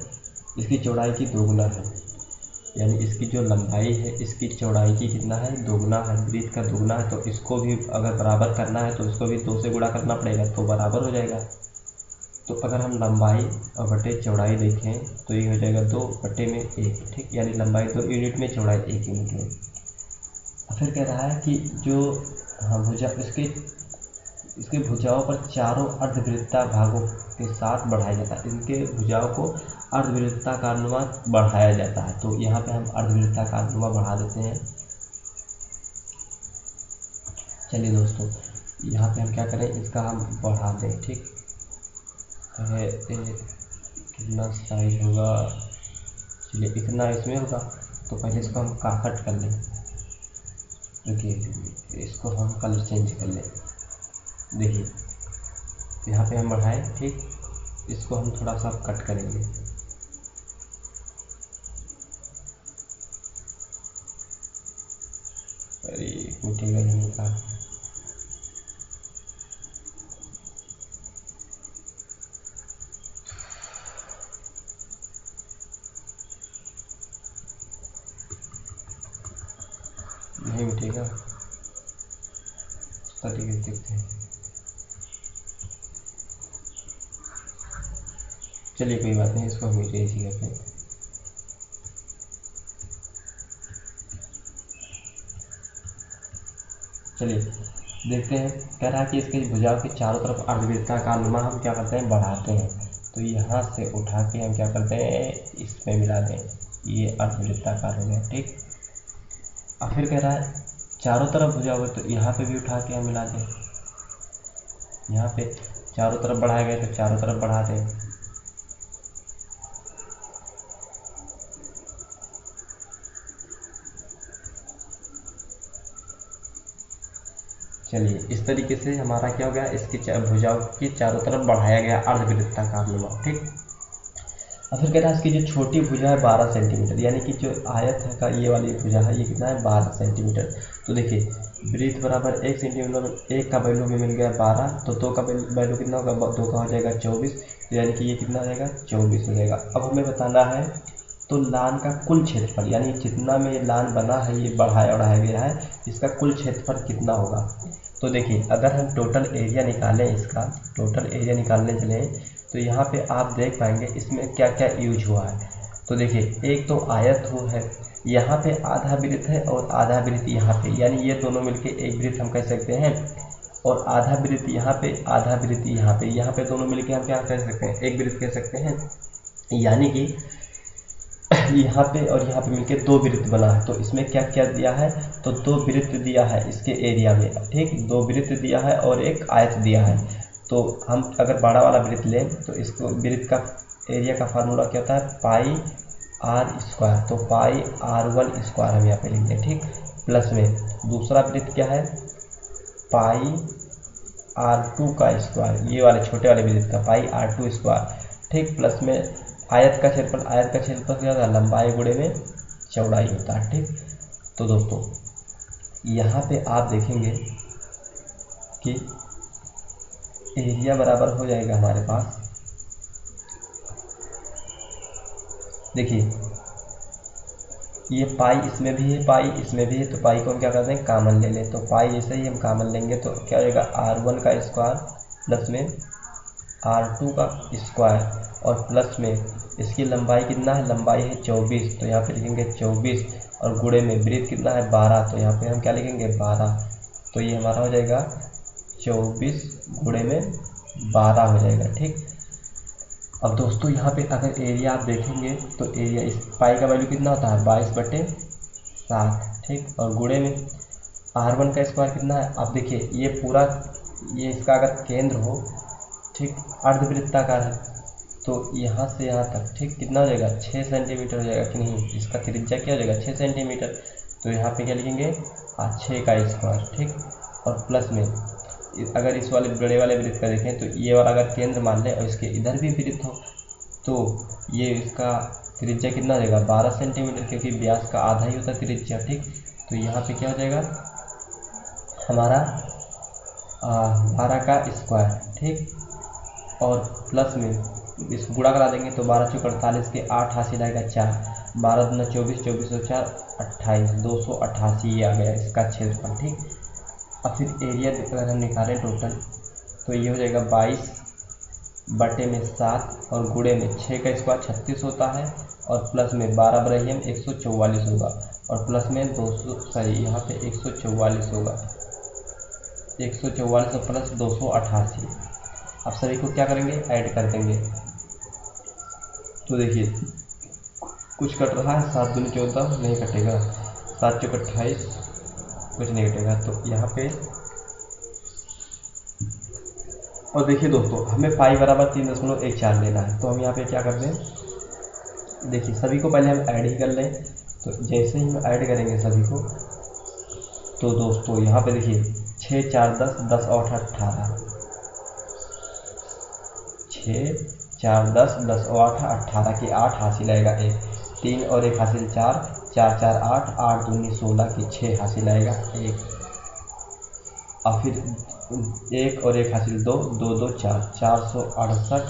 इसकी चौड़ाई की 2 गुना है, यानी इसकी जो लंबाई है इसकी चौड़ाई की कितना है, 2 गुना है, वृत्त का 2 गुना है। तो इसको भी अगर बराबर करना है तो इसको भी 2 से गुणा करना पड़ेगा, तो बराबर हो जाएगा। तो अगर हम लंबाई और बटे चौड़ाई देखें तो ये हो जाएगा 2 बटे में 1, ठीक, यानी लंबाई 2 यूनिट में, चौड़ाई 1 यूनिट में। फिर कह रहा है कि जो भुजा इसके भुजाओं पर चारों अर्धवृत्ता भागों के साथ बढ़ाया जाता है, इनके भुजाओं को अर्धवृत्ताकारनुमा बढ़ाया जाता है। तो यहाँ पे हम अर्धवृत्ताकारनुमा बढ़ा देते हैं। चलिए दोस्तों, यहाँ पे हम क्या करें, इसका हम बढ़ा दें, ठीक है। कितना साइज होगा, चलिए इतना इसमें होगा, तो पहले इसको हम कट कर लें। देखिए इसको हम कलर चेंज कर लें। देखिए यहाँ पे हम बढ़ाएं, ठीक, इसको हम थोड़ा सा कट करेंगे। अरे मिटेगा ही नहीं का, नहीं मिटेगा, तरीके से देखते हैं। चलिए कोई बात नहीं, इसको हम इरेज ही करते हैं। चलिए देखते हैं, कह रहा है कि इसके भुजाओं के चारों तरफ अर्धवृत्ताकार हम क्या करते हैं, बढ़ाते हैं। तो यहाँ से उठा के हम क्या करते हैं, इसमें मिला दें, ये अर्धवृत्ताकार हो गया, ठीक। और फिर कह रहा है चारों तरफ भुजाओं, तो यहाँ पे भी उठा के हम मिला दें, यहाँ पे चारों तरफ बढ़ाए गए तो चारों तरफ बढ़ा दें। चलिए इस तरीके से हमारा क्या हो गया, इसकी भुजाओं की चारों तरफ बढ़ाया गया अर्धवृत्ताकार नुमा, ठीक। और फिर कह रहा है इसकी जो छोटी भुजा है 12 सेंटीमीटर, यानी कि जो आयत है का ये वाली भुजा है ये कितना है, 12 सेंटीमीटर। तो देखिए वृत्त बराबर 1 सेंटीमीटर, 1 का वैल्यू हमें मिल गया 12, तो 2 का वैल्यू कितना होगा, 2 का हो जाएगा 24, तो यानी कि ये कितना हो जाएगा, 24 हो जाएगा। अब हमें बताना है तो लान का कुल क्षेत्रफल, यानी जितना में ये लान बना है, ये बढ़ाया गया है, इसका कुल क्षेत्रफल कितना होगा। तो देखिए अगर हम टोटल एरिया निकालें, इसका टोटल एरिया निकालने चले तो यहाँ पे आप देख पाएंगे इसमें क्या क्या यूज हुआ है। तो देखिए एक तो आयत हो है, यहाँ पे आधा वृत्त है और आधा वृत्त यहाँ पे, यानी ये दोनों मिलके एक वृत्त हम कह सकते हैं, और आधा वृत्त यहाँ पे, आधा वृत्त यहाँ पे दोनों मिलके हम क्या कह सकते हैं, एक वृत्त कह सकते हैं। यानी कि यहाँ पे और यहाँ पे मिलके 2 वृत्त बना है। तो इसमें क्या क्या दिया है, तो 2 वृत्त दिया है इसके एरिया में, ठीक, 2 वृत्त दिया है और एक आयत दिया है। तो हम अगर बड़ा वाला वृत्त लें तो इसको वृत्त का एरिया का फार्मूला क्या होता है, पाई आर स्क्वायर, तो पाई r1 स्क्वायर हम यहाँ पे लिख दें, ठीक, प्लस में दूसरा वृत्त क्या है, पाई r2 का स्क्वायर, ये वाले छोटे वाले वृत्त का पाई r2 स्क्वायर, ठीक, प्लस में आयत का क्षेत्रफल क्या होता है, लंबाई गुणे में चौड़ाई होता है, ठीक। तो दोस्तों यहाँ पे आप देखेंगे कि एरिया बराबर हो जाएगा हमारे पास, देखिए ये पाई इसमें भी है, पाई इसमें भी है, तो पाई को हम क्या करते हैं कॉमन ले लें। तो पाई जैसे ही हम कॉमन लेंगे तो क्या हो जाएगा R1 का स्क्वायर प्लस में R2 का स्क्वायर और प्लस में इसकी लंबाई कितना है, लंबाई है 24, तो यहाँ पे लिखेंगे 24 और गुणे में वृत्त कितना है 12, तो यहाँ पे हम क्या लिखेंगे 12, तो ये हमारा हो जाएगा 24 गुणे में 12 हो जाएगा। ठीक, अब दोस्तों यहाँ पे अगर एरिया आप देखेंगे तो एरिया इस पाई का वैल्यू कितना होता है 22/7। ठीक, और गुणे में R1 का स्क्वायर कितना है, आप देखिए ये पूरा ये इसका अगर केंद्र हो, ठीक, अर्धवृत्ताकार है, तो यहाँ से यहाँ तक ठीक कितना हो जाएगा 6 सेंटीमीटर हो जाएगा कि नहीं, इसका त्रिज्या क्या हो जाएगा 6 सेंटीमीटर, तो यहाँ पे क्या लिखेंगे 6 का स्क्वायर। ठीक, और प्लस में अगर इस वाले बड़े वाले वृत्त का देखें तो ये वाला अगर केंद्र मान लें और इसके इधर भी वृत्त हो तो ये इसका त्रिज्या कितना हो जाएगा 12 सेंटीमीटर, क्योंकि व्यास का आधा ही होता है त्रिज्या। ठीक, तो यहाँ पे क्या हो जाएगा हमारा 12 का स्क्वायर। ठीक, और प्लस में इसको गुणा करा देंगे तो 12 चौक 48 के 8 हासिल आएगा 4, 12 दूना 24, 24 और 4 28, 288 ये आ गया इसका क्षेत्रफल। ठीक, अब फिर एरिया अगर हम निकालें टोटल तो ये हो जाएगा 22/7 और गुणे में 6 का स्क्वायर 36 होता है और प्लस में 12/1 144 होगा और प्लस में 200 यहाँ पे 144 होगा, 144 और प्लस 288। अब सभी को क्या करेंगे ऐड कर देंगे, तो देखिए कुछ कट रहा है, 7 दूनी 14 नहीं कटेगा, 7 चौक 28 कुछ नहीं कटेगा, तो यहाँ पे और देखिए दोस्तों हमें पाई बराबर 3.14 लेना है, तो हम यहाँ पे क्या कर दें, देखिए सभी को पहले हम ऐड ही कर लें, तो जैसे ही हम ऐड करेंगे सभी को तो दोस्तों यहाँ पे देखिए 6 4 10 10 8 18, 6 4 10 10 8 18 की 8 हासिल आएगा 1, 3 और 1 हासिल 4, 4 4 8, 8 दूनी 16 की 6 हासिल आएगा 1, और फिर 1 और 1 हासिल 2, 2 2 4, 468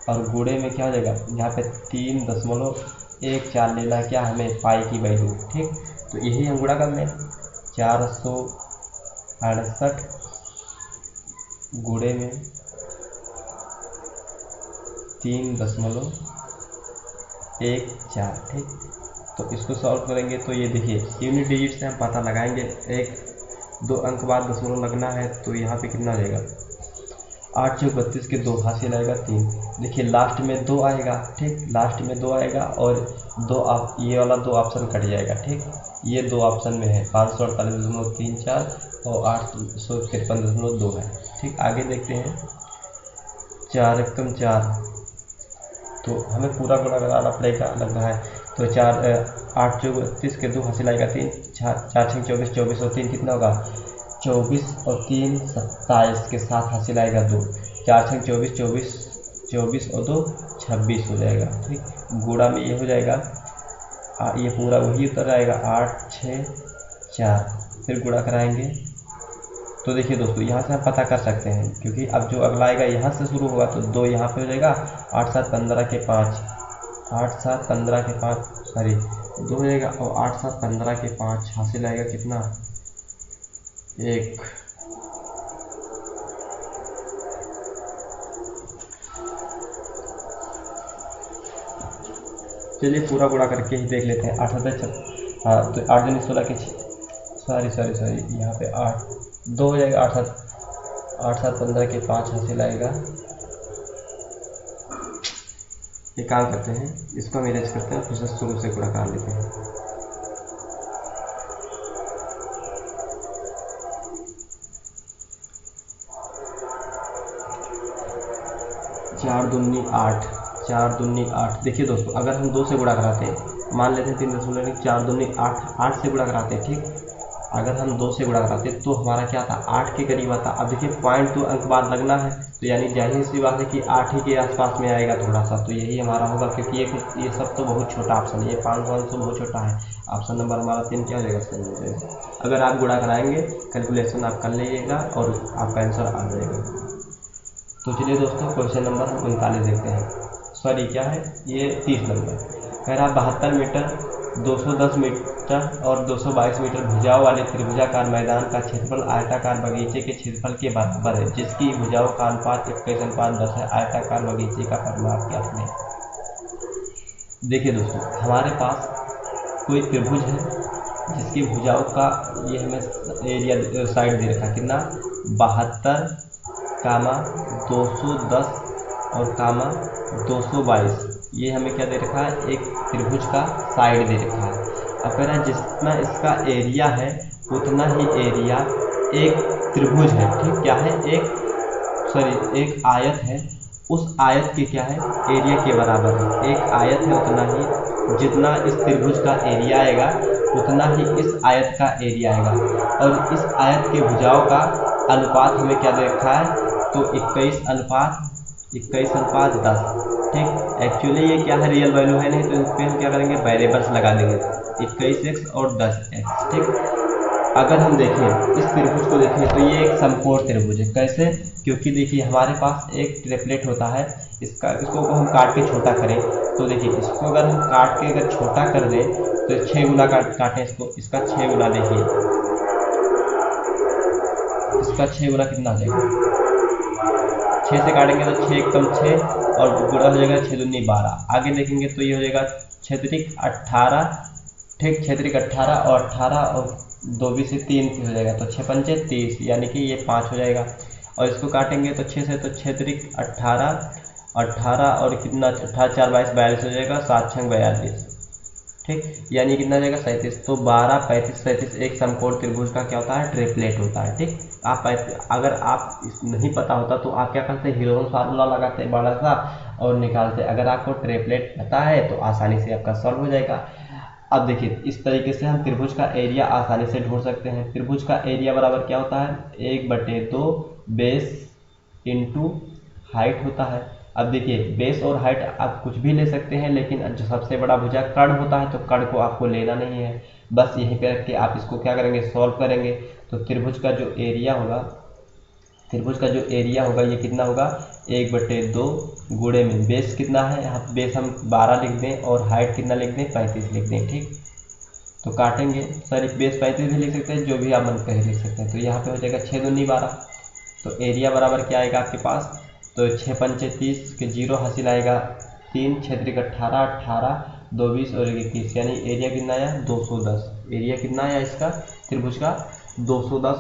और गुणे में क्या हो जाएगा यहाँ पे 3.14 लेना है क्या हमें पाई की वैल्यू। ठीक, तो यही हम गुणा कर लें 468 गुणे में 3.14। ठीक, तो इसको सॉल्व करेंगे तो ये देखिए यूनिट डिजिट से हम पता लगाएंगे, 1-2 अंक बाद दशमलव लगना है, तो यहाँ पे कितना आ जाएगा 8 चौक 32 के 2 हासिल आएगा 3, देखिए लास्ट में 2 आएगा। ठीक, लास्ट में 2 आएगा और ये वाला 2 ऑप्शन कट जाएगा। ठीक, ये 2 ऑप्शन में है 548.34 और 853.2 है। ठीक, आगे देखते हैं 4 एकम 4, तो हमें पूरा गुणा कराना पड़ेगा लग रहा है, तो 8 चौक 32 के 2 हासिल आएगा 3, 4 6 24, 24 और 3 कितना होगा 24 और 3 27 के साथ हासिल आएगा 2, 4 6 24, 24 और 2 26 हो जाएगा। ठीक, गुणा में ये हो जाएगा ये पूरा वही उतर आएगा 8 6 4, फिर गुणा कराएंगे तो देखिए दोस्तों यहाँ से हम पता कर सकते हैं, क्योंकि अब जो अगला आएगा यहाँ से शुरू होगा तो 2 यहाँ पे हो जाएगा, 8 7 15 के 5, 8 7 15 के 5 सॉरी 2 हो जाएगा और 8 7 15 के 5 हासिल आएगा कितना 1। चलिए पूरा गुणा करके ही देख लेते हैं। 8 तो 8 दूनी 16 के सॉरी यहाँ पे 8 2 हो जाएगा, 8 7 15 के 5 हासिल आएगा। एक काम करते हैं, इसको हम इरेज करते हैं, फिर से शुरू से गुणा कर लेते हैं। चार दूनी 8। देखिए दोस्तों अगर हम 2 से गुणा कराते हैं, मान लेते हैं 3.4 दूनी 8 से गुणा कराते हैं। ठीक, अगर हम 2 से गुणा कराते तो हमारा क्या था 8 के करीब आता। अब देखिए पॉइंट तो अंक बाद लगना है, तो यानी जाहिर सी बात है कि 8 ही के आसपास में आएगा थोड़ा सा, तो यही हमारा होगा, क्योंकि ये सब तो बहुत छोटा ऑप्शन है, ये 500 बहुत छोटा है। ऑप्शन नंबर हमारा 3 क्या हो जाएगा, सही हो जाएगा। अगर आप गुणा कराएंगे कैलकुलेशन आप कर लीजिएगा और आपका आंसर आ जाएगा। तो चलिए दोस्तों क्वेश्चन नंबर हम 39 देखते हैं, सॉरी क्या है ये 30 नंबर। कह रहा 72 मीटर 210 मीटर और 222 मीटर भुजाओं वाले त्रिभुजाकार मैदान का क्षेत्रफल आयताकार बगीचे के क्षेत्रफल के बराबर है, जिसकी भुजाओं का अनुपात 21:10 है। आयताकार बगीचे का परिमाप क्या है। देखिए दोस्तों हमारे पास कोई त्रिभुज है जिसकी भुजाओं का ये हमें एरिया साइड दे रखा है कितना 72, 210 और 222, ये हमें क्या दे रखा है, एक त्रिभुज का साइड दे रखा है। अब कह रहा है जितना इसका एरिया है उतना ही एरिया एक त्रिभुज है, ठीक क्या है, एक आयत है, उस आयत के क्या है एरिया के बराबर है। एक आयत है उतना ही, जितना इस त्रिभुज का एरिया आएगा उतना ही इस आयत का एरिया आएगा, और इस आयत के भुजाओं का अनुपात हमें क्या दे रखा है, तो 21:10, ठीक। एक्चुअली ये क्या है, रियल वैल्यू है नहीं, तो इस पर हम क्या करेंगे, वेरिएबल्स लगा देंगे 21x और 10x, ठीक। अगर हम देखें इस त्रिभुज को देखें तो ये एक समकोण त्रिभुज है। कैसे, क्योंकि देखिए हमारे पास एक ट्रिपलेट होता है, इसको हम काट के छोटा करें तो देखिए इसको अगर हम काट के अगर छोटा कर दें तो 6 गुना काटें इसको, इसका 6 गुना, देखिए इसका 6 गुना कितना आ जाएगा, 6 से काटेंगे तो 6 कम 6 और गुणा हो जाएगा 6 दूनी 12। आगे देखेंगे तो ये हो जाएगा 6 18, ठीक, 6 18 और 18 और 2 भी से 3 हो जाएगा, तो 6 पंचे 30, यानी कि ये 5 हो जाएगा। और इसको काटेंगे तो 6 से, तो 6 18 और कितना 18 4 22 42 हो जाएगा, 7 6 42, ठीक, यानी कितना जाएगा 37। तो 12 35 37 एक समकोण त्रिभुज का क्या होता है, ट्रिपलेट होता है, ठीक। आप अगर आप नहीं पता होता तो आप क्या करते हैं, हीरोन फार्मूला लगाते बड़ा सा और निकालते। अगर आपको ट्रिपलेट पता है तो आसानी से आपका सॉल्व हो जाएगा। अब देखिए इस तरीके से हम त्रिभुज का एरिया आसानी से ढूंढ सकते हैं। त्रिभुज का एरिया बराबर क्या होता है, 1/2 बेस इंटू हाइट होता है। अब देखिए बेस और हाइट आप कुछ भी ले सकते हैं, लेकिन जो सबसे बड़ा भुजा कर्ण होता है तो कर्ण को आपको लेना नहीं है, बस यहीं पे रख के आप इसको क्या करेंगे, सॉल्व करेंगे। तो त्रिभुज का जो एरिया होगा ये कितना होगा, 1/2 गुणे में बेस कितना है, यहाँ बेस हम 12 लिख दें और हाइट कितना लिख दें, 35 लिख दें, ठीक। तो काटेंगे, सॉरी बेस 35 भी लिख सकते हैं, जो भी आप मन कहे लिख सकते हैं। तो यहाँ पे हो जाएगा 6 दूनी 12, तो एरिया बराबर क्या आएगा आपके पास, तो 6 पंचे 30 के 0 हासिल आएगा 3, 6 18 18 2 20 और 21, यानी एरिया कितना आया 210। एरिया कितना आया इसका त्रिभुज का 210,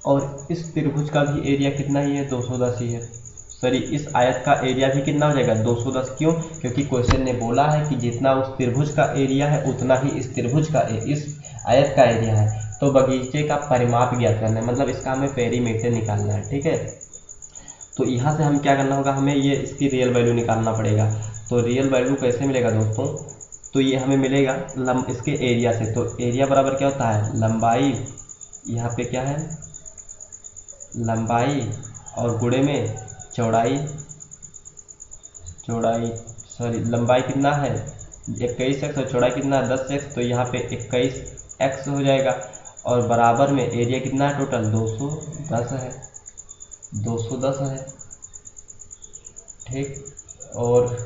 और इस त्रिभुज का भी एरिया कितना ही है, 210 ही है। सॉरी इस आयत का एरिया भी कितना हो जाएगा 210, क्यों, क्योंकि क्वेश्चन ने बोला है कि जितना उस त्रिभुज का एरिया है उतना ही इस त्रिभुज का इस आयत का एरिया है। तो बगीचे का परिमाप ज्ञात करना है, मतलब इसका हमें पेरीमीटर निकालना है, ठीक है। तो यहाँ से हम क्या करना होगा, हमें ये इसकी रियल वैल्यू निकालना पड़ेगा। तो रियल वैल्यू कैसे मिलेगा दोस्तों, तो ये हमें मिलेगा इसके एरिया से। तो एरिया बराबर क्या होता है, लंबाई, यहाँ पे क्या है लंबाई और गुणे में चौड़ाई, सॉरी लंबाई कितना है 21x और चौड़ाई कितना है 10x, तो यहाँ पे 21x हो जाएगा। और बराबर में एरिया कितना है टोटल 210 है, 210 है, ठीक। और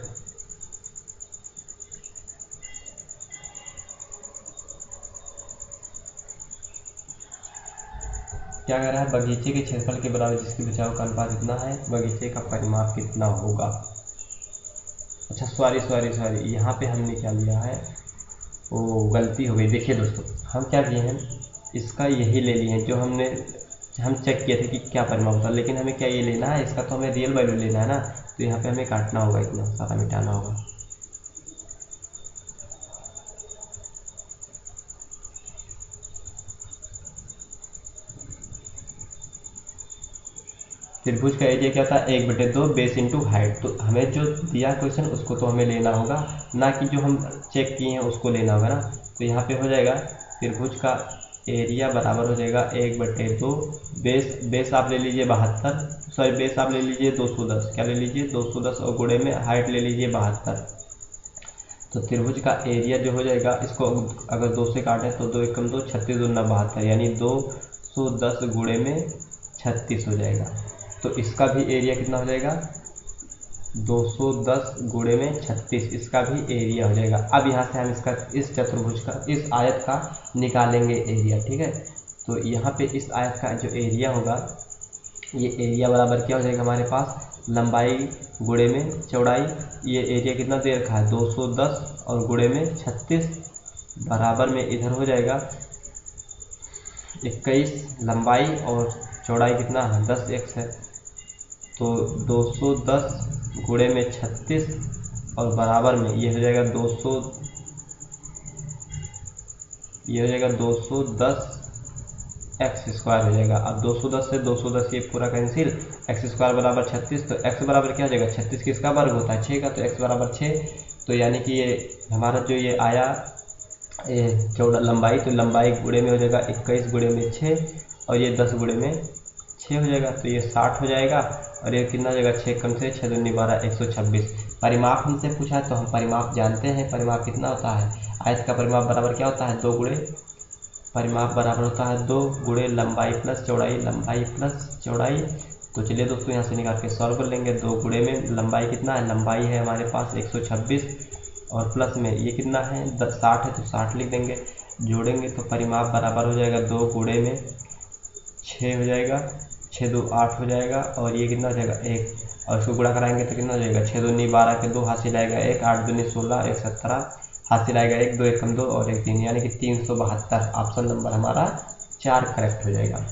क्या कह रहा है, बगीचे के क्षेत्रफल के बराबर जिसकी भुजाओं का अनुपात कितना है, बगीचे का परिमाप कितना होगा। अच्छा सॉरी यहाँ पे हमने क्या लिया है, वो गलती हो गई। देखिए दोस्तों हम क्या किए हैं, इसका यही ले लिए हैं जो हम चेक किए थे कि क्या परिमाप होता है, लेकिन हमें क्या ये लेना है, इसका तो हमें रियल वैल्यू लेना है ना। तो यहाँ पे हमें काटना होगा, इतना सारा मिटाना होगा। त्रिभुज का एरिया क्या था 1/2 बेस इंटू हाइट। तो हमें जो दिया क्वेश्चन उसको तो हमें लेना होगा, ना कि जो हम चेक किए हैं उसको लेना होगा ना। तो यहाँ पे हो जाएगा त्रिभुज का एरिया बराबर हो जाएगा 1/2। बेस आप ले लीजिए 72, सॉरी बेस आप ले लीजिए 210, क्या ले लीजिए 210, और गुणे में हाइट ले लीजिए 72। तो त्रिभुज का एरिया जो हो जाएगा, इसको अगर 2 से काटें तो 2 एकम 2, 36 दूना 72, यानी 210 गुणे में 36 हो जाएगा। तो इसका भी एरिया कितना हो जाएगा 210 गुणे में 36, इसका भी एरिया हो जाएगा। अब यहाँ से हम इसका, इस चतुर्भुज का, इस आयत का निकालेंगे एरिया, ठीक है। तो यहाँ पे इस आयत का जो एरिया होगा, ये एरिया बराबर क्या हो जाएगा हमारे पास, लंबाई गुणे में चौड़ाई। ये एरिया कितना दे रखा है 210 और गुणे में 36 बराबर में इधर हो जाएगा 21, लंबाई और चौड़ाई कितना है 10x है। तो 210 गुणे में 36 और बराबर में ये हो जाएगा 210 एक्स स्क्वायर हो जाएगा। अब 210 से 210 ये पूरा कैंसिल, एक्स स्क्वायर बराबर 36, तो एक्स बराबर क्या हो जाएगा 36 किसका वर्ग होता है 6 का, तो एक्स बराबर 6। तो यानी कि ये हमारा जो ये आया चौड़ा लंबाई, तो लंबाई गुणे में हो जाएगा 21 गुणे में 6 और ये 10 गुणे में 6 हो जाएगा, तो ये 60 हो जाएगा। और ये कितना हो जाएगा 6 कम से 6 दूनी 12, 126। परिमाप हमसे पूछा है तो हम परिमाप जानते हैं, परिमाप कितना होता है, आयत का परिमाप बराबर क्या होता है 2 गुणे, परिमाप बराबर होता है 2 गुणे लंबाई प्लस चौड़ाई, लंबाई प्लस चौड़ाई। तो चलिए दोस्तों यहाँ से निकाल के सॉल्व कर लेंगे। 2 गुणे में लंबाई कितना है, लंबाई है हमारे पास 126 और प्लस में ये कितना है 60 है, तो 60 लिख देंगे। जोड़ेंगे तो परिमाप बराबर हो जाएगा 2 गुणे में 6 हो जाएगा, 6 2 8 हो जाएगा, और ये कितना हो जाएगा 1, और इसको गुणा कराएंगे तो कितना हो जाएगा 6 दूनी 12 के 2 हासिल आएगा 1, 8 दूनी 16, 1 17 हासिल आएगा 1, 2 एकम 2 और 1 3, यानी कि 372। ऑप्शन नंबर हमारा 4 करेक्ट हो जाएगा।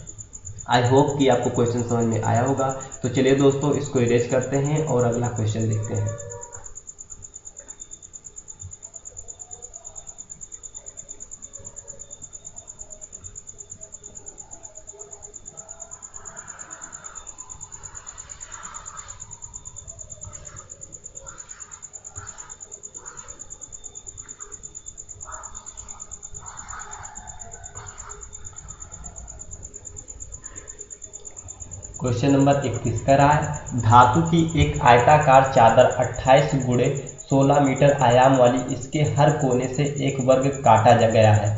आई होप कि आपको क्वेश्चन समझ में आया होगा। तो चलिए दोस्तों इसको इरेज करते हैं और अगला क्वेश्चन देखते हैं। क्वेश्चन नंबर 31 कह रहा है, धातु की एक आयताकार चादर 28 गुणे 16 मीटर आयाम वाली, इसके हर कोने से एक वर्ग काटा गया है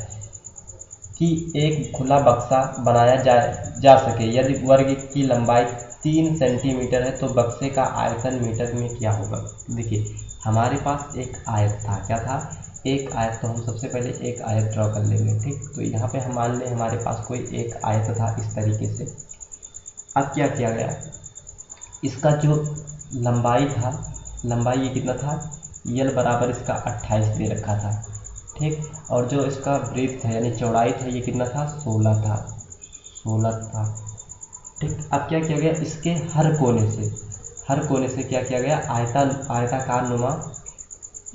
कि एक खुला बक्सा बनाया जा सके। यदि वर्ग की लंबाई 3 सेंटीमीटर है तो बक्से का आयतन मीटर में क्या होगा। देखिए हमारे पास एक आयत था, क्या था एक आयत, तो हम सबसे पहले एक आयत ड्रॉ कर लेंगे, ठीक। तो यहाँ पे हम मान लें हमारे पास कोई एक आयत था इस तरीके से। अब क्या किया गया, इसका जो लंबाई था, लंबाई ये कितना था, यल बराबर इसका 28 दे रखा था, ठीक। और जो इसका ब्रेथ था यानी चौड़ाई था ये कितना था 16 था, 16 था, ठीक। अब क्या किया गया, इसके हर कोने से क्या किया गया, आयताकार नुमा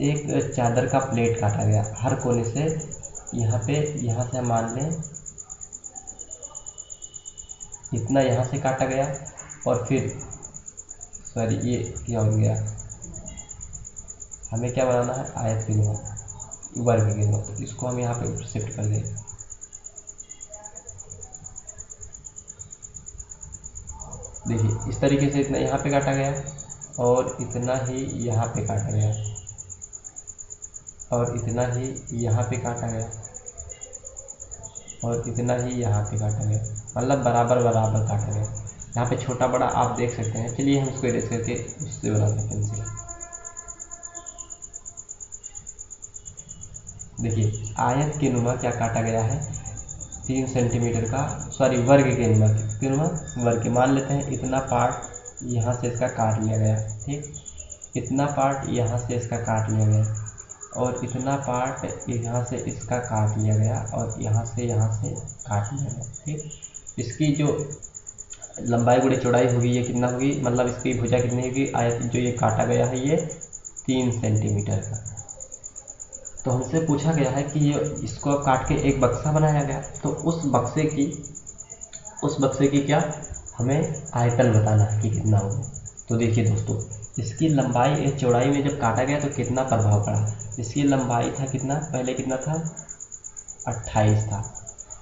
एक चादर का प्लेट काटा गया हर कोने से। यहाँ से मान लें इतना यहाँ से काटा गया, और फिर सॉरी ये क्या हो गया, हमें क्या बनाना है आयत के नुमा, वर्ग के नुमा, तो इसको हम यहाँ पे शिफ्ट कर दें। देखिए इस तरीके से इतना यहाँ पे काटा गया और इतना ही यहाँ पे काटा गया और इतना ही यहाँ पे काटा गया और इतना ही यहाँ पे काटा गया, मतलब बराबर बराबर काटा गया। यहाँ पे छोटा बड़ा आप देख सकते हैं। चलिए हम इसको इरेज करके उससे बनाते हैं पेंसिल। देखिए आयत के नुमा क्या काटा गया है 3 सेंटीमीटर का, सॉरी वर्ग के नुमा, किसके नुमा, वर्ग के। मान लेते हैं इतना पार्ट यहाँ से इसका काट लिया गया, ठीक। इतना पार्ट यहाँ से इसका काट लिया गया और इतना पार्ट यहाँ से इसका काट लिया गया और यहाँ से काट लिया गया, ठीक। इसकी जो लंबाई गुणे चौड़ाई होगी ये कितना होगी, मतलब इसकी भुजा कितनी होगी, आयत जो ये काटा गया है ये 3 सेंटीमीटर का। तो हमसे पूछा गया है कि ये इसको काट के एक बक्सा बनाया गया, तो उस बक्से की क्या हमें आयतन बताना है कि कितना होगा। तो देखिए दोस्तों इसकी लंबाई चौड़ाई में जब काटा गया तो कितना प्रभाव पड़ा, इसकी लंबाई था कितना, पहले कितना था 28 था,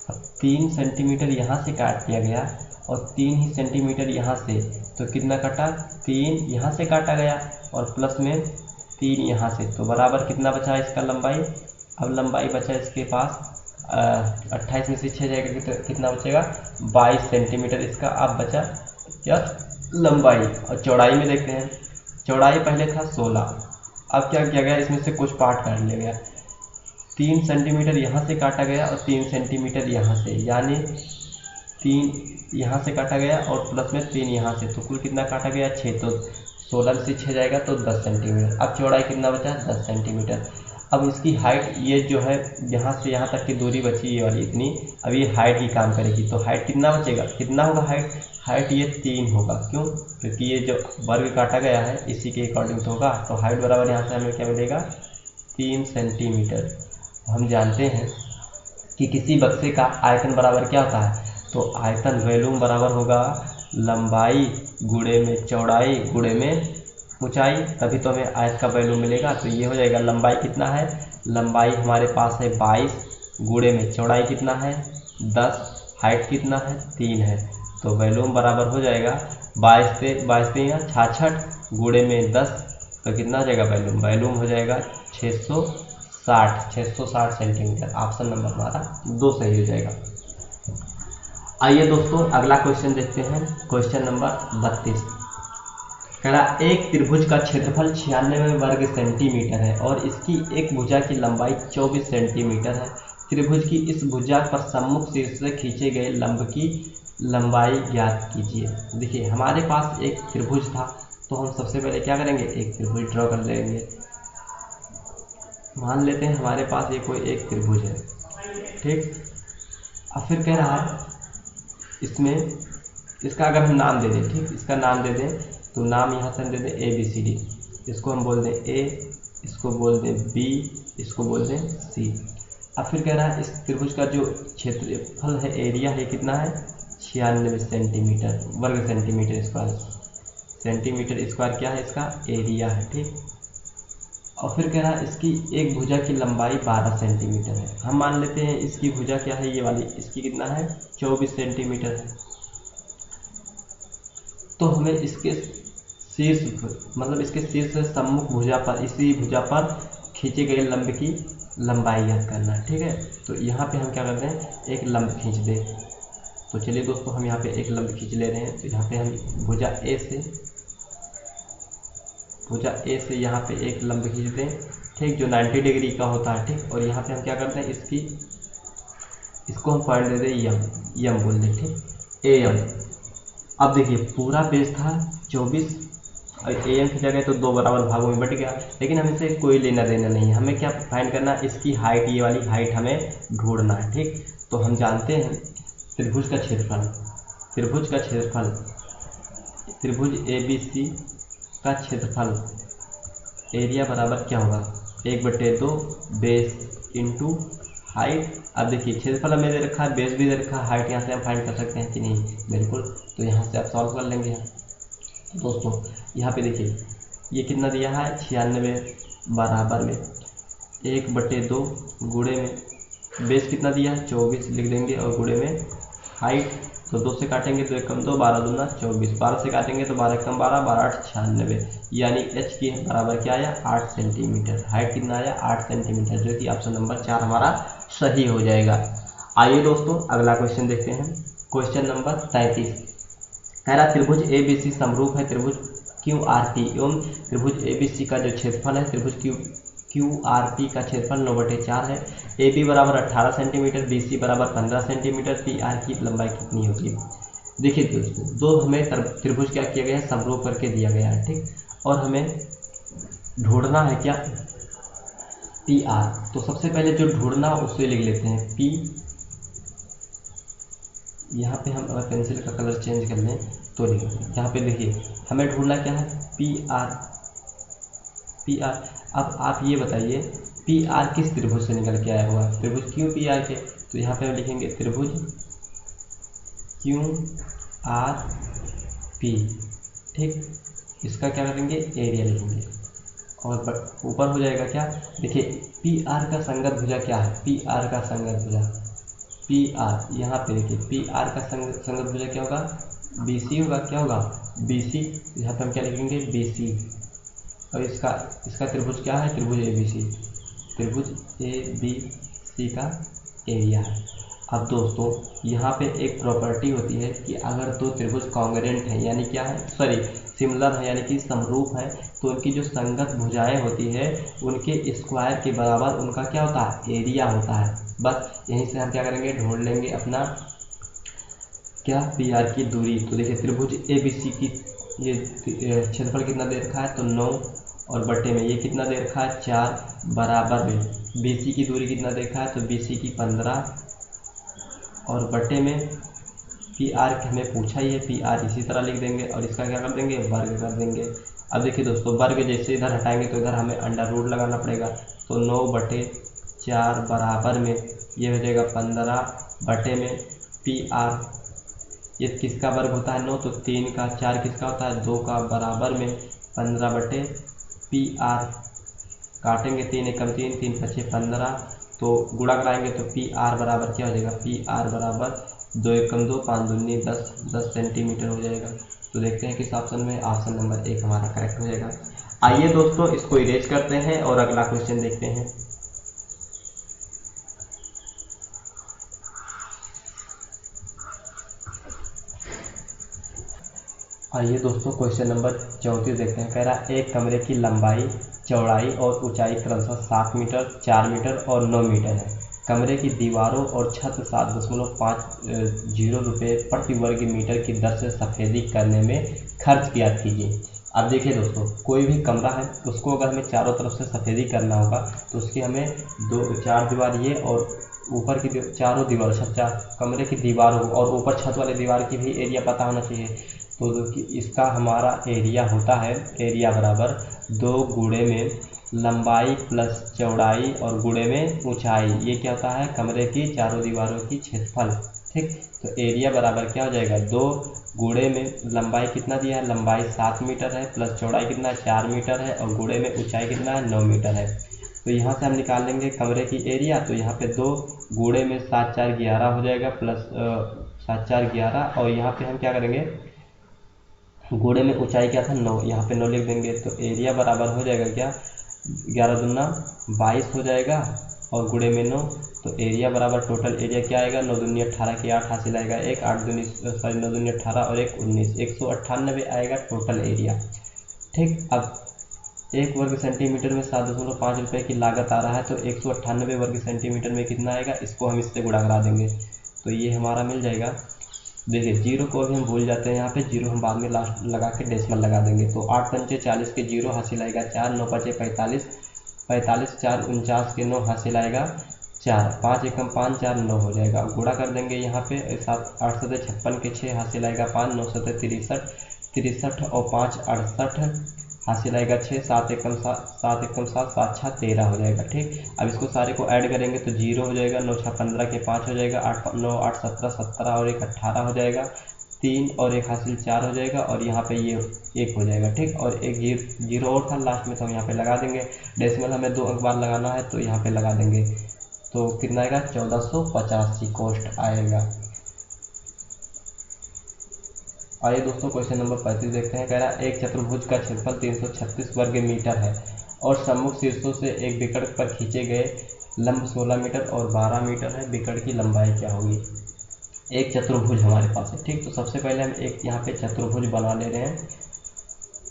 अब 3 सेंटीमीटर यहाँ से काट दिया गया और 3 ही सेंटीमीटर यहाँ से, तो कितना कटा, 3 यहाँ से काटा गया और प्लस में 3 यहाँ से, तो बराबर कितना बचा इसका लंबाई। अब लंबाई बचा इसके पास 28 में से 6 जाएगा, कितना बचेगा, 22 सेंटीमीटर इसका अब बचा क्या, लंबाई। और चौड़ाई में देखते हैं, चौड़ाई पहले था 16, अब क्या किया गया, इसमें से कुछ पार्ट काट लिया गया। 3 सेंटीमीटर यहाँ से काटा गया और 3 सेंटीमीटर यहाँ से, यानी 3 यहाँ से काटा गया और प्लस में 3 यहाँ से, तो कुल कितना काटा गया, 6। तो 16 में से 6 जाएगा तो 10 सेंटीमीटर। अब चौड़ाई कितना बचा, 10 सेंटीमीटर। अब इसकी हाइट, ये जो है यहाँ से यहाँ तक की दूरी बची ये वाली इतनी, अब ये हाइट ही काम करेगी, तो हाइट कितना बचेगा, कितना होगा हाइट ये 3 होगा। क्यों, क्योंकि ये जो वर्ग काटा गया है इसी के अकॉर्डिंग तो होगा, तो हाइट बराबर यहाँ से हमें क्या मिलेगा, 3 सेंटीमीटर। हम जानते हैं कि किसी बक्से का आयतन बराबर क्या होता है, तो आयतन वॉल्यूम बराबर होगा लंबाई गुणे में चौड़ाई गुणे में ऊंचाई, तभी तो हमें आयत का वैल्यू मिलेगा। तो ये हो जाएगा, लंबाई कितना है, लंबाई हमारे पास है 22 गुणे में चौड़ाई कितना है 10, हाइट कितना है 3 है, तो वैल्यूम बराबर हो जाएगा 22 66 गुणे में 10, तो कितना हो जाएगा वैल्यूम हो जाएगा 660 सेंटीमीटर। ऑप्शन नंबर हमारा 2 सही हो जाएगा। आइए दोस्तों अगला क्वेश्चन देखते हैं, क्वेश्चन नंबर 32। कह रहा एक त्रिभुज का क्षेत्रफल 96 वर्ग सेंटीमीटर है और इसकी एक भुजा की लंबाई 24 सेंटीमीटर है। त्रिभुज की इस भुजा पर सम्मुख शीर्ष से खींचे गए लंब की लंबाई ज्ञात कीजिए। देखिए हमारे पास एक त्रिभुज था, तो हम सबसे पहले क्या करेंगे, एक त्रिभुज ड्रॉ कर लेंगे। मान लेते हैं हमारे पास ये कोई एक त्रिभुज है, ठीक। अब फिर कह रहा है इसमें इसका अगर हम नाम दे दें, ठीक, इसका नाम दे दें, तो नाम यहाँ से हम दे दें ABCD, इसको हम बोल दें A, इसको बोल दें B, इसको बोल दें C। अब फिर कह रहा है इस त्रिभुज का जो क्षेत्रफल है, एरिया है, कितना है 96 सेंटीमीटर वर्ग सेंटीमीटर स्क्वायर। सेंटीमीटर स्क्वायर क्या है, इसका एरिया है, ठीक। और फिर कह रहा है इसकी एक भुजा की लंबाई 12 सेंटीमीटर है। हम मान लेते हैं इसकी भुजा क्या है, ये वाली, इसकी कितना है 24 सेंटीमीटर है। तो हमें इसके शीर्ष, मतलब इसके शीर्ष से सम्मुख भुजा पर, इसी भुजा पर खींचे गए लंब की लंबाई ज्ञात करना है, ठीक है। तो यहाँ पे हम क्या करते हैं, एक लंब खींच दें। तो चलिए दोस्तों हम यहाँ पे एक लंब खींच ले रहे हैं। तो यहाँ पे हम भुजा ए से यहाँ पे एक लंब खींच दें, ठीक, जो 90 डिग्री का होता है, ठीक। और यहाँ पे हम क्या करते हैं, इसको हम पॉइंट दे दें यम बोल दें, ठीक, AM। अब देखिए पूरा पेज था 24 और AM की जगह तो 2 बराबर भागों में बट गया, लेकिन हमें से कोई लेना देना नहीं है। हमें क्या फाइंड करना, इसकी हाइट, ये वाली हाइट हमें ढूंढना है, ठीक। तो हम जानते हैं त्रिभुज का क्षेत्रफल, त्रिभुज ABC का क्षेत्रफल एरिया बराबर क्या होगा, 1/2 बेस इंटू हाइट। अब देखिए क्षेत्रफल हमें दे रखा है, बेस भी दे रखा है, हाइट यहाँ से हम फाइंड कर सकते हैं कि नहीं, बिल्कुल। तो यहाँ से आप सॉल्व कर लेंगे हम। तो दोस्तों यहाँ पे देखिए ये कितना दिया है 96 बराबर में 1/2 गुणे में बेस कितना दिया है 24 लिख देंगे और गुणे में हाइट, तो 2 से काटेंगे तो 1 कम 2, 12 दूना 24, 12 से काटेंगे तो 12 कम 12, 12 8 96, यानी H की बराबर क्या आया 8 सेंटीमीटर। हाइट कितना आया 8 सेंटीमीटर, जो कि ऑप्शन नंबर 4 हमारा सही हो जाएगा। आइए दोस्तों अगला क्वेश्चन देखते हैं, क्वेश्चन नंबर 33। कह रहा त्रिभुज ABC समरूप है त्रिभुज QRT एवं त्रिभुज ABC का जो क्षेत्रफल है त्रिभुज QRT का क्षेत्रफल 9/4 है। AB बराबर 18 सेंटीमीटर, BC बराबर 15 सेंटीमीटर, TR की लंबाई कितनी होगी। देखिए दोस्तों, दो हमें त्रिभुज क्या किया गया है, समरूप करके दिया गया है, ठीक। और हमें ढूंढना है क्या, PR। तो सबसे पहले जो ढूंढना उसे लिख लेते हैं P। यहाँ पे हम अगर पेंसिल का कलर चेंज कर लें तो लिख लेते हैं। यहाँ पे देखिए हमें ढूंढना क्या है, PR। अब आप ये बताइए PR किस त्रिभुज से निकल के आया हुआ है, त्रिभुज QPR के। तो यहाँ पे हम लिखेंगे त्रिभुज QRP, ठीक। इसका क्या करेंगे, एरिया लिखेंगे और ऊपर हो जाएगा क्या, देखिए PR का संगत भुजा क्या है, PR का संगत भुजा पी आर, यहाँ पे देखिए पी आर का संगत भुजा क्या होगा, बी सी होगा, क्या होगा बी सी, यहाँ पे हम क्या लिखेंगे बी सी। और इसका त्रिभुज क्या है, त्रिभुज ए बी सी, त्रिभुज ए बी सी का एरिया है। अब दोस्तों यहाँ पे एक प्रॉपर्टी होती है कि अगर दो त्रिभुज कॉन्ग्रुएंट है, यानी क्या है, सॉरी सिमिलर है, यानी कि समरूप है, तो उनकी जो संगत भुजाएं होती है उनके स्क्वायर के बराबर उनका क्या होता है, एरिया होता है। बस यहीं से हम क्या करेंगे, ढूंढ लेंगे अपना क्या, पी आर की दूरी। तो देखिए त्रिभुज ए बी सी की ये क्षेत्रफल कितना दे रखा है, तो 9 और बटे में ये कितना दे रखा है, 4 बराबर में बी सी की दूरी कितना देखा है, तो बी सी की 15 और बटे में पी आर हमें पूछा ही है, पी आर इसी तरह लिख देंगे और इसका क्या कर देंगे, वर्ग कर देंगे। अब देखिए दोस्तों वर्ग जैसे इधर हटाएंगे तो इधर हमें अंडर रूट लगाना पड़ेगा, तो 9/4 बराबर में ये हो जाएगा 15 बटे में पी आर, ये किसका वर्ग होता है 9, तो 3 का, 4 किसका होता है 2 का, बराबर में 15 बटे पी आर, काटेंगे 3 एकम 3, 3 पचे 15, तो गुणा कराएंगे तो पी आर बराबर क्या हो जाएगा, पी आर बराबर 2 एकम 2, 5 दूनी 10 सेंटीमीटर हो जाएगा। तो देखते हैं किस ऑप्शन में, ऑप्शन नंबर 1 हमारा करेक्ट हो जाएगा। आइए दोस्तों इसको इरेज करते हैं और अगला क्वेश्चन देखते हैं। आइए दोस्तों क्वेश्चन नंबर 34 देखते हैं। कह रहा है एक कमरे की लंबाई, चौड़ाई और ऊंचाई क्रमशः 7 मीटर, 4 मीटर और 9 मीटर है। कमरे की दीवारों और छत 7.50 रुपये प्रति वर्ग मीटर की दर से सफ़ेदी करने में खर्च ज्ञात कीजिए। अब देखिए दोस्तों कोई भी कमरा है उसको अगर हमें चारों तरफ से सफ़ेदी करना होगा तो उसकी हमें 4 दीवार ये और ऊपर की चारों दीवार, कमरे की दीवारों और ऊपर छत वाले दीवार की भी एरिया पता होना चाहिए। तो इसका हमारा एरिया होता है, एरिया बराबर 2 गुणे में लंबाई प्लस चौड़ाई और गुणे में ऊंचाई, ये क्या होता है कमरे की चारों दीवारों की क्षेत्रफल। ठीक, तो एरिया बराबर क्या हो जाएगा, 2 गुणे में लंबाई कितना दिया है, लंबाई 7 मीटर है, प्लस चौड़ाई कितना है 4 मीटर है, और गुणे में ऊंचाई कितना है 9 मीटर है। तो यहाँ से हम निकाल लेंगे कमरे की एरिया, तो यहाँ पे 2 गुणे में 7 4 11 हो जाएगा, प्लस 7 4 11, और यहाँ पे हम क्या करेंगे, गुणे में ऊंचाई क्या था 9, यहाँ पे 9 लिख देंगे। तो एरिया बराबर हो जाएगा क्या, 11 दूना 22 हो जाएगा और गुणे में 9, तो एरिया बराबर टोटल एरिया क्या आएगा, 9 दूनी 18 के 8 हासिल आएगा, 1 8 दूनी 9 दूनी 18 और 1 19, 198 आएगा टोटल एरिया। ठीक, अब 1 वर्ग सेंटीमीटर में 7.5 रुपये की लागत आ रहा है, तो 198 वर्ग सेंटीमीटर में कितना आएगा, इसको हम इससे गुणा करा देंगे तो ये हमारा मिल जाएगा। देखिए जीरो को अभी हम भूल जाते हैं, यहाँ पे जीरो हम बाद में लास्ट लगा के डेसिमल लगा देंगे, तो 8 पंचे 40 के जीरो हासिल आएगा 4, 9 पचे 45, 45 4 49 के 9 हासिल आएगा 4, 5 एकम 5 4 9 हो जाएगा। गुणा कर देंगे यहाँ पे 7 8 सतह 56 के 6 हासिल आएगा 5, 9 सतह 63 63 और 5 68 हासिल आएगा 6, 7 एकम 7 7 एकम 7 7 6 13 हो जाएगा। ठीक, अब इसको सारे को ऐड करेंगे तो जीरो हो जाएगा, 9 6 15 के 5 हो जाएगा, 8 9 8 17 17 और 1 18 हो जाएगा, 3 और 1 हासिल 4 हो जाएगा, और यहाँ पे ये 1 हो जाएगा। ठीक, और एक जीरो और था लास्ट में तो हम यहाँ पे लगा देंगे, डेसिमल हमें 2 अंक बार लगाना है तो यहाँ पे लगा देंगे, तो कितना आएगा 1485 कॉस्ट आएगा। आइए दोस्तों क्वेश्चन नंबर 35 देखते हैं। कह रहा है एक चतुर्भुज का क्षेत्रफल 336 वर्ग मीटर है और सम्मुख शीर्षों से एक विकर्ण पर खींचे गए लंब 16 मीटर और 12 मीटर है, विकर्ण की लंबाई क्या होगी। एक चतुर्भुज हमारे पास है। ठीक, तो सबसे पहले हम एक यहाँ पे चतुर्भुज बना ले रहे हैं।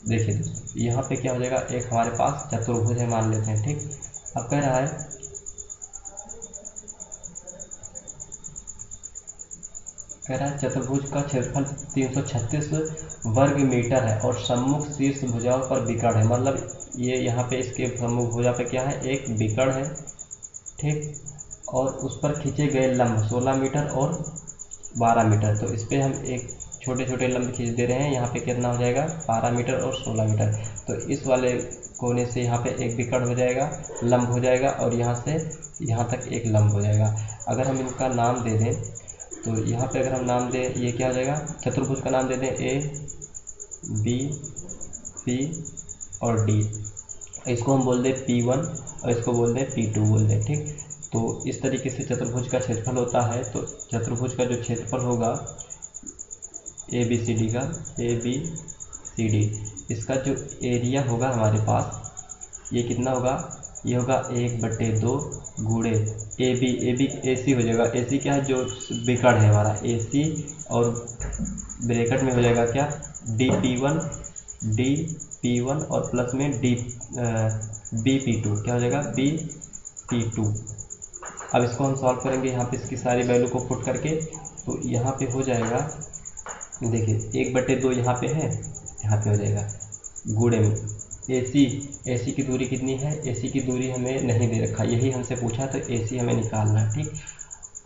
देखिए दोस्तों यहाँ पे क्या हो जाएगा, एक हमारे पास चतुर्भुज है मान लेते हैं। ठीक, अब कह रहा है चतुर्भुज का क्षेत्रफल 336 वर्ग मीटर है और सम्मुख शीर्ष भुजाओं पर विकर्ण है, मतलब ये यहाँ पे इसके सम्मुख भुजा पे क्या है, एक विकर्ण है। ठीक, और उस पर खींचे गए लंब 16 मीटर और 12 मीटर, तो इस पर हम एक छोटे छोटे लंब खींच दे रहे हैं। यहाँ पे कितना हो जाएगा 12 मीटर और 16 मीटर, तो इस वाले कोने से यहाँ पे एक विकर्ण हो जाएगा, लंब हो जाएगा, और यहाँ से यहाँ तक एक लंब हो जाएगा। अगर हम इनका नाम दे दें तो यहाँ पे अगर हम नाम दें, ये क्या हो जाएगा, चतुर्भुज का नाम दे दें ए बी सी और डी, इसको हम बोल दें P1 और इसको बोल दें P2 बोल दें। ठीक, तो इस तरीके से चतुर्भुज का क्षेत्रफल होता है। तो चतुर्भुज का जो क्षेत्रफल होगा ए बी सी डी का, ए बी सी डी, इसका जो एरिया होगा हमारे पास ये कितना होगा, ये होगा 1/2 गुणे ए बी ए सी हो जाएगा। ए सी क्या है, जो विकर्ण है हमारा ए सी, और ब्रैकेट में हो जाएगा क्या, डी पी वन और प्लस में बी पी टू, क्या हो जाएगा, बी पी टू। अब इसको हम सॉल्व करेंगे यहाँ पे इसकी सारी वैल्यू को पुट करके, तो यहाँ पे हो जाएगा, देखिए 1/2 यहाँ पे है, यहाँ पे हो जाएगा गुणे में ए सी की दूरी कितनी है, ए सी की दूरी हमें नहीं दे रखा, यही हमसे पूछा, तो ए सी हमें निकालना है, ठीक।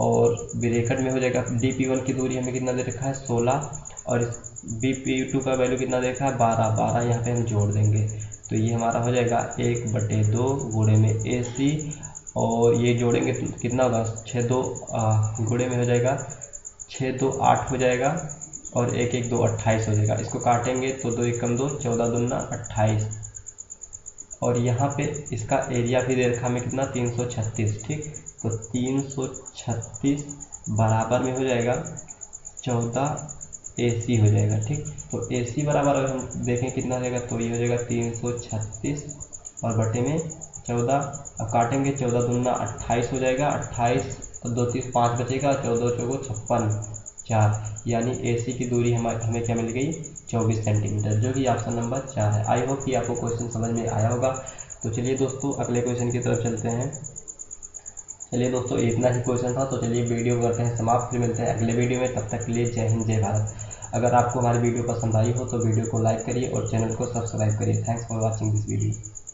और ब्रैकेट में हो जाएगा डी पी वन की दूरी हमें कितना दे रखा है, 16, और बी पी टू का वैल्यू कितना दे रखा है, 12 यहाँ पे हम जोड़ देंगे। तो ये हमारा हो जाएगा 1/2 गुणे में ए सी, और ये जोड़ेंगे तो कितना होगा, 6×2 गुणे में हो जाएगा 6×2 8 हो जाएगा, और 1×1=2 28 हो जाएगा। इसको काटेंगे तो 2 × 1 = 2, 14×2 = 28, और यहाँ पे इसका एरिया भी दे रखा हमें कितना, 336, ठीक। तो 336 बराबर में हो जाएगा 14 AC हो जाएगा, ठीक। तो AC बराबर अगर हम देखें कितना हो जाएगा, तो ये हो जाएगा 336 और बटे में 14, अब काटेंगे 14×2 = 28 हो जाएगा, 28 और 2 3 5 बचेगा, 14 × 4 = 56, 4, यानी AC की दूरी हमें क्या मिल गई, 24 सेंटीमीटर, जो कि ऑप्शन नंबर 4 है। आई होप कि आपको क्वेश्चन समझ में आया होगा। तो चलिए दोस्तों अगले क्वेश्चन की तरफ चलते हैं। चलिए दोस्तों इतना ही क्वेश्चन था, तो चलिए वीडियो करते हैं समाप्त, फिर मिलते हैं अगले वीडियो में। तब तक के लिए जय हिंद, जय भारत। अगर आपको हमारी वीडियो पसंद आई हो तो वीडियो को लाइक करिए और चैनल को सब्सक्राइब करिए। Thanks for watching this video.